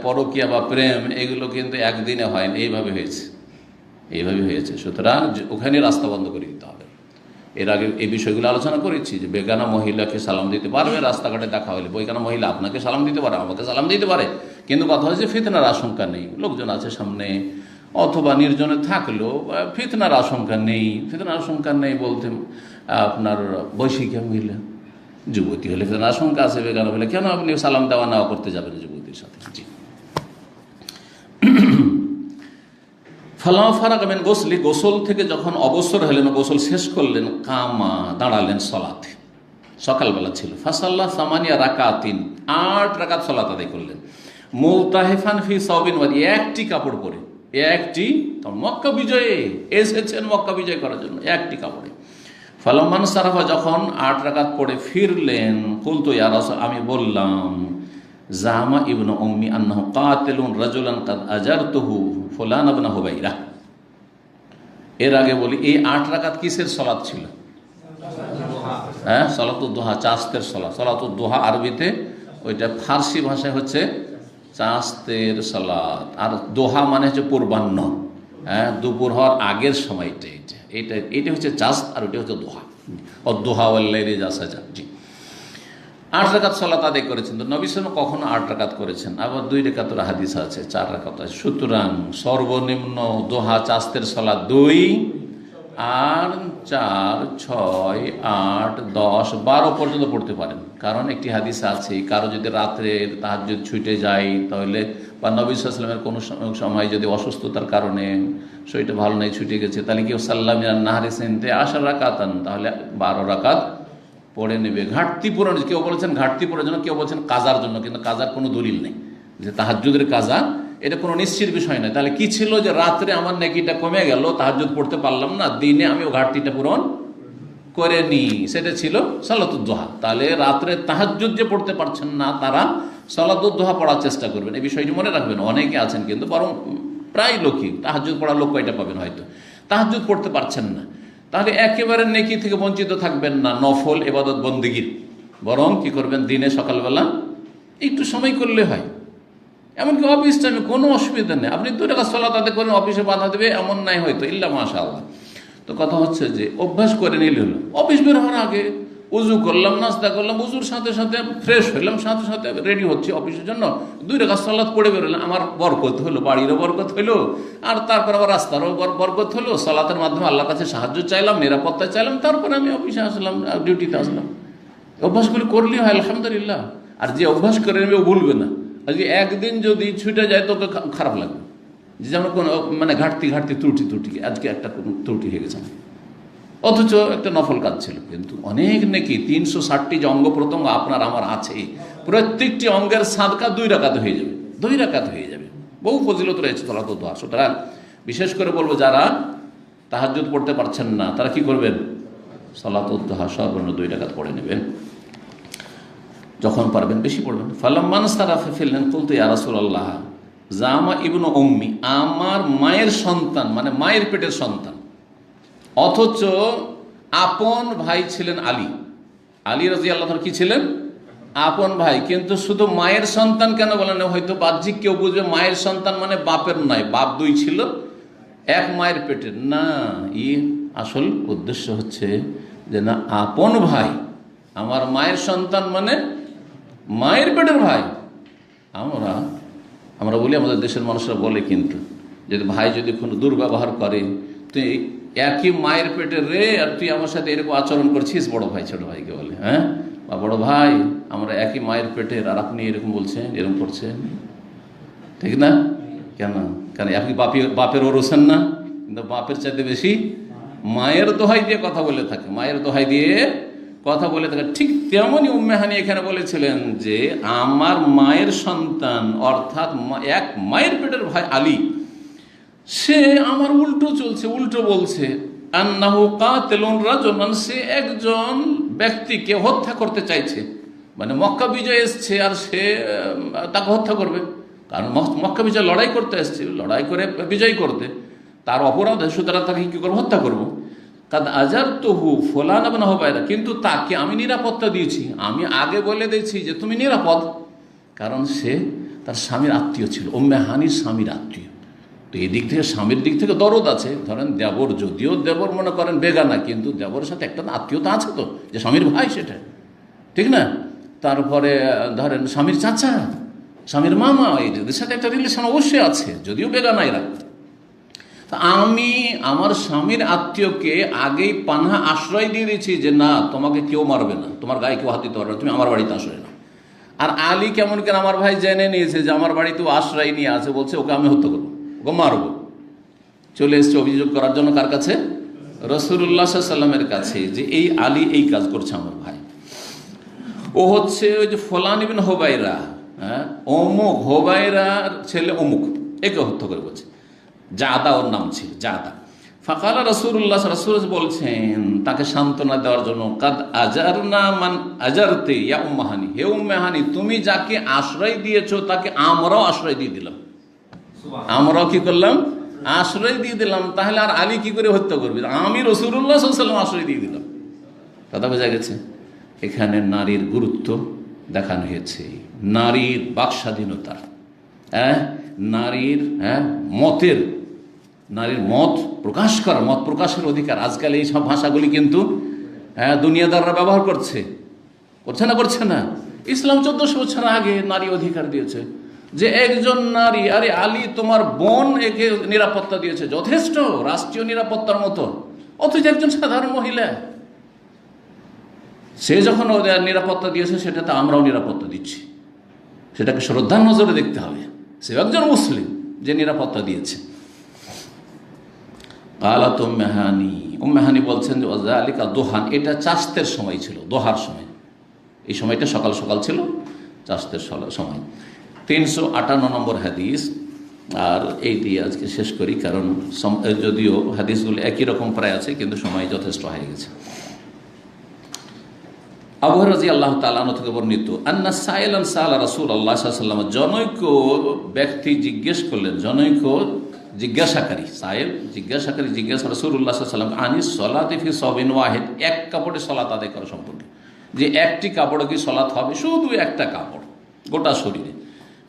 পরকীয়া বা প্রেম এগুলো কিন্তু একদিনে হয় না, এইভাবে হয়েছে। সুতরাং ওখানে রাস্তা বন্ধ করে দিতে হবে। এর আগে এই বিষয়গুলো আলোচনা করেছি যে বেগানা মহিলাকে সালাম দিতে পারবে, রাস্তাঘাটে দেখা হলে বেগানা মহিলা আপনাকে সালাম দিতে পারে, আমাকে সালাম দিতে পারে, কিন্তু কথা হচ্ছে ফিতনার আশঙ্কা নেই, লোকজন আছে সামনে, অথবা নির্জনে থাকলেও ফিতনার আশঙ্কা নেই। ফিতনার আশঙ্কা নেই বলতে আপনার বৈশিকা মহিলা, যুবতী হলে ফিতনার আশঙ্কা আছে, বেগানা হলে কেন আপনি সালাম দেওয়া নেওয়া করতে যাবেন যুবতীর সাথে? জি, ফালামা ফারাগামিন গোসলি, গোসল থেকে যখন অবসর হলেন, গোসল শেষ করলেন, কামা দাঁড়ালেন সলাতে, সকালবেলা ছিল। ফাসাল্লাহ সামানিয়া রাকাতিন, 8 রাকাত সলাত আদায় করলেন। মুলতাহিফান ফি সাওবিন ওয়াদি, একটি কাপড় পরে, একটি, মক্কা বিজয়ে এসেছেন মক্কা বিজয় করার জন্য, একটি কাপড়ে। ফালাম্মান সারাফা, যখন 8 রাকাত পড়ে ফিরলেন, কুলতু ইয়া রাসূল, আমি বললাম, জামা ইবনু উম্মি আন্নাহু কাতিলুন রাজুলান কাদ আজারতুহু ফুলান ইবনে হুবাইরা। এর আগে বলি এই 8 রাকাত কিসের সালাত ছিল? হ্যাঁ, সালাতুদ দুহা, চাস্তের সালাত। সালাতুদ দুহা আরবিতে, ওইটা ফার্সি ভাষায় হচ্ছে চাস্তের সালাত। আর দোহা মানে হচ্ছে পূর্বাহ্ন, হ্যাঁ দুপুর হওয়ার আগের সময়টা, এইটা হচ্ছে চাস্ত, আর ওইটা হচ্ছে দোহা। ও দোহা ওয়াল্লাইলি ইযা সাজা। জি, 8 রাকাত সালাত আদায় করেছেন। তো নবী সাল্লাল্লাহু আলাইহি ওয়াসাল্লাম কখনো 8 রাকাত করেছেন, আবার 2 রাকাতের হাদিস আছে, 4 রাকাত আছে। সুতরাং সর্বনিম্ন দোহা চাস্তের সালাত 2, আর 4, 6, 8, 10, 12 পর্যন্ত পড়তে পারেন। কারণ একটি হাদিস আছে, কারো যদি রাত্রে তাহাজ্জুদ ছুটে যায় তাহলে, বা নবী সাল্লাল্লাহু আলাইহি ওয়াসাল্লামের কোনো সময় যদি অসুস্থতার কারণে শরীরটা ভালো নেই, ছুটে গেছে, তাহলে কেউ সাল্লাম মিনান নাহারি সিনতে 10 রাকাতান, তাহলে 12 রাকাত পড়ে নেবে। ঘাটতি পূরণ, কেউ বলেছেন ঘাটতি পূরণের জন্য, কেউ বলছেন কাজার জন্য, কিন্তু কাজার কোনো দলিল নেই যে তাহাজ্জুদের কাজা, এটা কোনো নিশ্চিত বিষয় নয়। তাহলে কি ছিল যে রাত্রে আমার নেকিটা কমে গেল, তাহাজ্জুদ পড়তে পারলাম না, দিনে আমি ও ঘাটতিটা পূরণ করে নি, সেটা ছিল সালাতুদ দুহা। তাহলে রাত্রে তাহাজ্জুদ যে পড়তে পারছেন না, তারা সালাতুদ দুহা পড়ার চেষ্টা করবেন। এই বিষয়টি মনে রাখবেন, অনেকে আছেন কিন্তু, বরং প্রায় লোকই, তাহাজ্জুদ পড়ার লোক কয়টা পাবেন, হয়তো তাহাজ্জুদ পড়তে পারছেন না, তাহলে একেবারে নেকি থেকে বঞ্চিত থাকবেন না, নফল ইবাদত বন্দেগীর, বরং কি করবেন, দিনে সকালবেলা একটু সময় করলে হয়। এমনকি অফিস টাইমে কোনো অসুবিধা নেই, আপনি 2 রাকাত সালাত আদায় করেন, অফিসে বাধা দেবে এমন নাই হয়তো, ইল্লা মাশাআল্লাহ। তো কথা হচ্ছে যে অভ্যাস করে নিলে হলো, অফিস বের হওয়ার আগে উজু করলাম, নাস্তা করলাম, উজুর সাথে সাথে ফ্রেশ হইলাম, সাথে সাথে রেডি হচ্ছি অফিসের জন্য, 2 রাকাত সালাত পড়ে বেরোলাম, আমার বরকত হলো, বাড়িরও বরকত হইলো, আর তারপর আবার রাস্তারও বরকত হলো। সালাতের মাধ্যমে আল্লাহর কাছে সাহায্য চাইলাম, নিরাপত্তা চাইলাম, তারপরে আমি অফিসে আসলাম, ডিউটিতে আসলাম। অভ্যাসগুলো করলেই হয়, আলহামদুলিল্লাহ। আর যে অভ্যাস করে নেবে ও ভুলবে না। আজকে একদিন যদি ছুটে যায় তোকে খারাপ লাগবে, যে যেমন কোনো মানে ঘাটতি ত্রুটি, আজকে একটা কোনো ত্রুটি হয়ে গেছে, অথচ একটা নফল কাজ ছিল। কিন্তু অনেক নাকি 360টি যে অঙ্গ প্রত্যঙ্গ আপনার আমার আছে, প্রত্যেকটি অঙ্গের সাদকা 2 রাকাত হয়ে যাবে, 2 রাকাত হয়ে যাবে। বহু ফজিলত রয়েছে সালাতুদ দুহা। সুতরাং বিশেষ করে বলবো, যারা তাহাজ্জুদ পড়তে পারছেন না, তারা কি করবেন, সালাতুদ দুহা সর্বনিম্ন 2 রাকাত পড়ে নেবেন, যখন পারবেন বেশি পড়বেন। ফালাম্মান সারাফা ফিরলেন, কুলতু ইয়া রাসূলুল্লাহ, জামা ইবনু উম্মি, আমার মায়ের সন্তান, মানে মায়ের পেটের সন্তান, অথচ আপন ভাই ছিলেন আলী রাদিয়াল্লাহু আনহু, কি ছিলেন, আপন ভাই। কিন্তু শুধু মায়ের সন্তান কেন বলেন, হয়তো বাহ্যিক কেউ বুঝবে মায়ের সন্তান মানে বাপের নয়, বাপ 2 ছিল, এক মায়ের পেটের না। আসল উদ্দেশ্য হচ্ছে যে না, আপন ভাই, আমার মায়ের সন্তান মানে মায়ের পেটের ভাই। আমরা বলি, আমাদের দেশের মানুষরা বলে, কিন্তু যদি ভাই যদি কোনো দুর্ব্যবহার করে, তুই একই মায়ের পেটের রে, আর তুই আমার সাথে এরকম আচরণ করছিস, বড় ভাই ছোট ভাইকে বলে, হ্যাঁ, বা বড় ভাই আমরা একই মায়ের পেটের, আর আপনি এরকম বলছেন, এরকম করছেন, ঠিক না? কেন? কারণ আপনি বাপের ওরসেন না, কিন্তু বাপের চাইতে বেশি মায়ের দোহাই দিয়ে কথা বলে থাকে, মায়ের দোহাই দিয়ে কথা বলে থাকে। ঠিক তেমনই উম্মে হানি এখানে বলেছিলেন যে আমার মায়ের সন্তান, অর্থাৎ এক মায়ের পেটের ভাই আলী, সে আমার উল্টো চলছে, উল্টো বলছে, আন্নাহু কাতিলুন রাজুলান, সে একজন ব্যক্তিকে হত্যা করতে চাইছে। মানে মক্কা বিজয় এসছে আর সে তাকে হত্যা করবে, কারণ মক্কা বিজয় লড়াই করতে এসছে, লড়াই করে বিজয় করতে, তার অপরাধে, সুতরাং তাকে কি করবো? হত্যা করবো। কাদ আজার তহু ফোলান না হবায়রা, কিন্তু তাকে আমি নিরাপত্তা দিয়েছি, আমি আগে বলে দিয়েছি যে তুমি নিরাপদ, কারণ সে তার স্বামীর আত্মীয় ছিল, উম্মে হানির স্বামীর আত্মীয়। তো এই দিক থেকে স্বামীর দিক থেকে দরদ আছে। ধরেন দেবর, যদিও দেবর মনে করেন বেগানা, কিন্তু দেবরের সাথে একটা আত্মীয়তা আছে তো, যে স্বামীর ভাই, সেটা ঠিক না? তারপরে ধরেন স্বামীর চাচা, স্বামীর মামা, এদের সাথে একটা রিলেশন অবশ্যই আছে, যদিও বেগানা এরা। তা আমি আমার স্বামীর আত্মীয়কে আগেই পানাহা আশ্রয় দিয়ে দিয়েছি যে না, তোমাকে কেউ মারবে না, তোমার গায়ে কেউ হাত দিতে পারবে না, তুমি আমার বাড়িতে আশ্রয় না। আর আলী কেমন কেন আমার ভাই জেনে নিয়েছে যে আমার বাড়িতেও আশ্রয় নিয়ে আছে, বলছে ওকে আমি হত্যা করবো, ওকে মারবো। চলে এসছে অভিযোগ করার জন্য কার কাছে? রাসূলুল্লাহ সাল্লাল্লাহু আলাইহি ওয়াসাল্লামের কাছে, যে এই আলী এই কাজ করছে আমার ভাই। ও হচ্ছে ওই যে ফলান ইবনে হুবাইরা, হ্যাঁ, অমুক হুবাইরার ছেলে অমুক, একে হত্যা করে বলছে। জাদা ওর নাম ছিল, জাদা। ফাকালা রাসূলুল্লাহ, রাসূল বলছেন তাকে সান্ত্বনা দেওয়ার জন্য, কাদ আজারনা মান আজারতে ইয়া উম্মে হানি, হে উম্মে হানি, তুমি যাকে আশ্রয় দিয়েছো তাকে আমরাও আশ্রয় দিয়ে দিলাম। আমরাও কি করলাম? আশ্রয় দিয়ে দিলাম। তাহলে আর আলী কি করে হত্যা করবে? আমি রাসূলুল্লাহ সাল্লাল্লাহু আলাইহি ওয়াসাল্লাম আশ্রয় দিয়ে দিলাম। কথা বোঝা গেছে? এখানে নারীর গুরুত্ব দেখানো হয়েছে, নারীর বাক স্বাধীনতার, হ্যাঁ, নারীর মতের, নারীর মত প্রকাশ করা, মত প্রকাশের অধিকার। আজকাল এই সব ভাষাগুলি কিন্তু দুনিয়াদাররা ব্যবহার করছে না? করছে না? ইসলাম 1400 বছর আগে নারী অধিকার দিয়েছে, যে একজন নারী, আরে আলী তোমার বোন, একে নিরাপত্তা দিয়েছে, যথেষ্ট, রাষ্ট্রীয় নিরাপত্তার মতো। অথচ একজন সাধারণ মহিলা, সে যখন ওদের নিরাপত্তা দিয়েছে, সেটাতে আমরাও নিরাপত্তা দিচ্ছি, সেটাকে শ্রদ্ধার নজরে দেখতে হবে। সে একজন মুসলিম যে নিরাপত্তা দিয়েছে। কালাত উম্মে হানি, উম্মে হানি বলছেন যে ওয়াযালিকা দোহান, এটা চাষতের সময় ছিল, দোহার সময়, এই সময়টা সকাল সকাল ছিল, চাষতের সময়। 358 নম্বর হাদিস। আর এই দিয়ে আজকে শেষ করি, কারণ যদিও হাদিসগুলো একই রকম প্রায় আছে, কিন্তু সময় যথেষ্ট হয়ে গেছে। আবু হুরায়রা রাদিয়াল্লাহু তাআলা আনহু থেকে বর্ণিত, আন্না সাইলান সাআলা রাসূলুল্লাহ সাল্লাল্লাহু আলাইহি ওয়াসাল্লাম, জনৈক ব্যক্তি জিজ্ঞেস করলেন, জনৈক জিজ্ঞাসাকারী, সাইল জিজ্ঞাসাকারী জিজ্ঞাসা রাসূলুল্লাহ সাল্লাল্লাহু আলাইহি ওয়াসাল্লাম আনিস সালাতি ফি সাবিন ওয়াহিদ, এক কাপড়ে সালাত আদায় করা সম্পর্কে, যে একটি কাপড়ে কি সালাত হবে? শুধু একটা কাপড় গোটা শরীরে।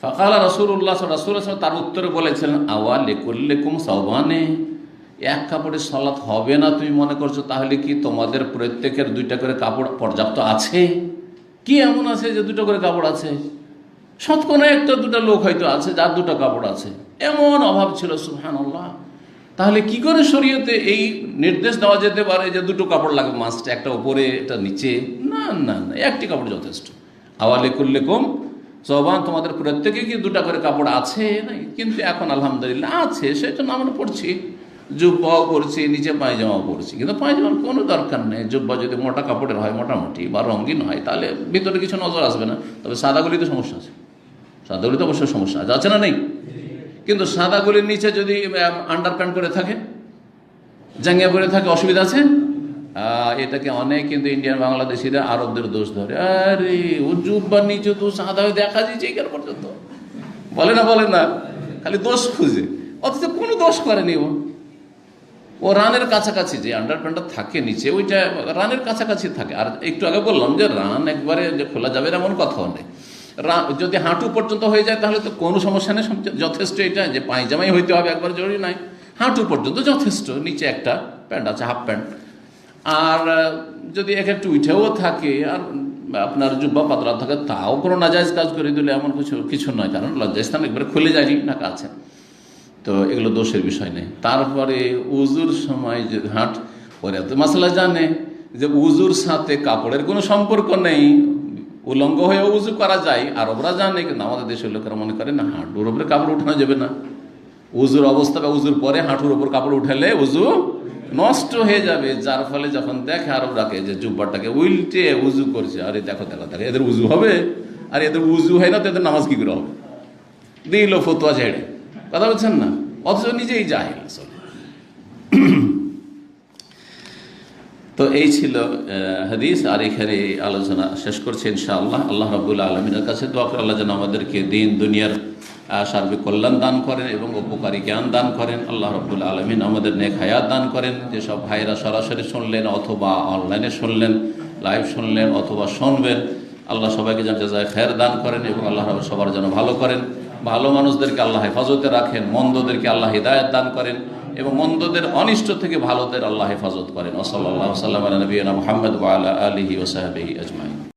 ফাকালা রাসূলুল্লাহ সাল্লাল্লাহু আলাইহি ওয়াসাল্লাম, তার উত্তরে বলেছেন, আওয়া লিকুল্লিকুম সাওবানে, এক কাপড়ে সালাত হবে না তুমি মনে করছো? তাহলে কি তোমাদের প্রত্যেকের 2টা করে কাপড় পর্যাপ্ত আছে? কি এমন আছে যে 2টা করে কাপড় আছে? শতকরা 1-2টা লোক হয়তো আছে যার 2টা কাপড় আছে, এমন অভাব ছিল, সুবহানাল্লাহ। তাহলে কি করে শরীয়তে এই নির্দেশ দেওয়া যেতে পারে যে 2টো কাপড় লাগবে মাস্ট, একটা উপরে একটা নিচে? না না না, একটি কাপড় যথেষ্ট। আওয়ালে কুল্লিকুম সবান, তোমাদের প্রত্যেকে কি 2টা করে কাপড় আছে? নাই, কিন্তু এখন আলহামদুলিল্লাহ আছে, সেটা আমরা পড়ছি, জুব্বাও পরছি, নিচে পায়জামাও পরছি, কিন্তু পায়জামার কোনো দরকার নেই। জুব্বা যদি মোটা কাপড়ের হয়, মোটামুটি বা রঙিন হয়, তাহলে ভিতরে কিছু নজর আসবে না। তবে সাদাগুলিতে সমস্যা আছে, সাদাগুলিতে অবশ্যই সমস্যা আছে না? নেই, কিন্তু সাদাগুলির নিচে যদি আন্ডার প্যান্ট করে থাকে, জাঙ্গিয়া পরে থাকে, অসুবিধা আছে? এটাকে অনেক কিন্তু ইন্ডিয়ান বাংলাদেশিরা আরবদের দোষ ধরে, আরে ও জুব্বার নিচে তো সাদা হয়ে দেখা যাচ্ছে এখানে পর্যন্ত, বলে না, খালি দোষ খুঁজে, অথচ কোনো দোষ করেনি। ও রানের কাছাকাছি যে আন্ডার প্যান্টটা থাকে নিচে, ওইটা রানের কাছাকাছি থাকে। আর একটু আগে বললাম যে রান একবারে যে খোলা যাবে এমন কথাও নেই। যদি হাঁটু পর্যন্ত হয়ে যায় তাহলে তো কোনো সমস্যা নেই, যথেষ্ট। এটা যে পায়জামাই হইতে হবে একবার জরুরি নাই, হাঁটু পর্যন্ত যথেষ্ট। নিচে একটা প্যান্ট আছে, হাফ প্যান্ট। আর যদি এক একটু উঠেও থাকে আর আপনার জুব্বা পাতলা থাকে, তাও কোনো নাজায়েজ কাজ করে দিলে এমন কিছু নয়, কারণ লজ্জাস্থান একবারে খুলে যায়নি, ঢাকা আছে, তো এগুলো দোষের বিষয় নেই। তারপরে উজুর সময় যে ওরা তো মাসালা জানে যে উজুর সাথে কাপড়ের কোনো সম্পর্ক নেই, উলঙ্গ হয়ে উজু করা যায়, আরবরা জানে, কিন্তু আমাদের দেশের লোকেরা মনে করে না, হাঁটুর উপরে কাপড় উঠানো যাবে না। উজুর অবস্থা বা উজুর পরে হাঁটুর উপর কাপড় উঠালে উজু নষ্ট হয়ে যাবে, যার ফলে যখন দেখে আরবরাকে যে জুব্বাটাকে উল্টে উজু করছে, আরে দেখো দেখো দেখো এদের উজু হবে, আর এদের উজু হয় না তো এদের নামাজ কি করে হবে, দিল ফতুয়া ঝেড়ে, কথা বলছেন না, অথচ নিজেই জাহিল। তো এই ছিল হাদিস, আর এখানে আলোচনা শেষ করছি ইনশাআল্লাহ। আল্লাহ রাব্বুল আলামিনের কাছে দোয়া করে আল্লাহ যেন আমাদেরকে দিন দুনিয়ার সার্বিক কল্যাণ দান করেন এবং উপকারী জ্ঞান দান করেন। আল্লাহ রাব্বুল আলামিন আমাদের নেক হায়াত দান করেন। যেসব ভাইরা সরাসরি শুনলেন অথবা অনলাইনে শুনলেন, লাইভ শুনলেন অথবা শুনবেন, আল্লাহ সবাইকে যেন জাযায়ে খায়ের দান করেন এবং আল্লাহ সবার যেন ভালো করেন। ভালো মানুষদেরকে আল্লাহ হেফাজতে রাখেন, মন্দদেরকে আল্লাহ হিদায়াত দান করেন এবং মন্দদের অনিষ্ট থেকে ভালোদের আল্লাহ হেফাজত করেন। ওয়া সাল্লাল্লাহু আলা নবিয়িনা মুহাম্মদ ওয়া আলা আলিহি ওয়া সাহবিহি আজমাইন।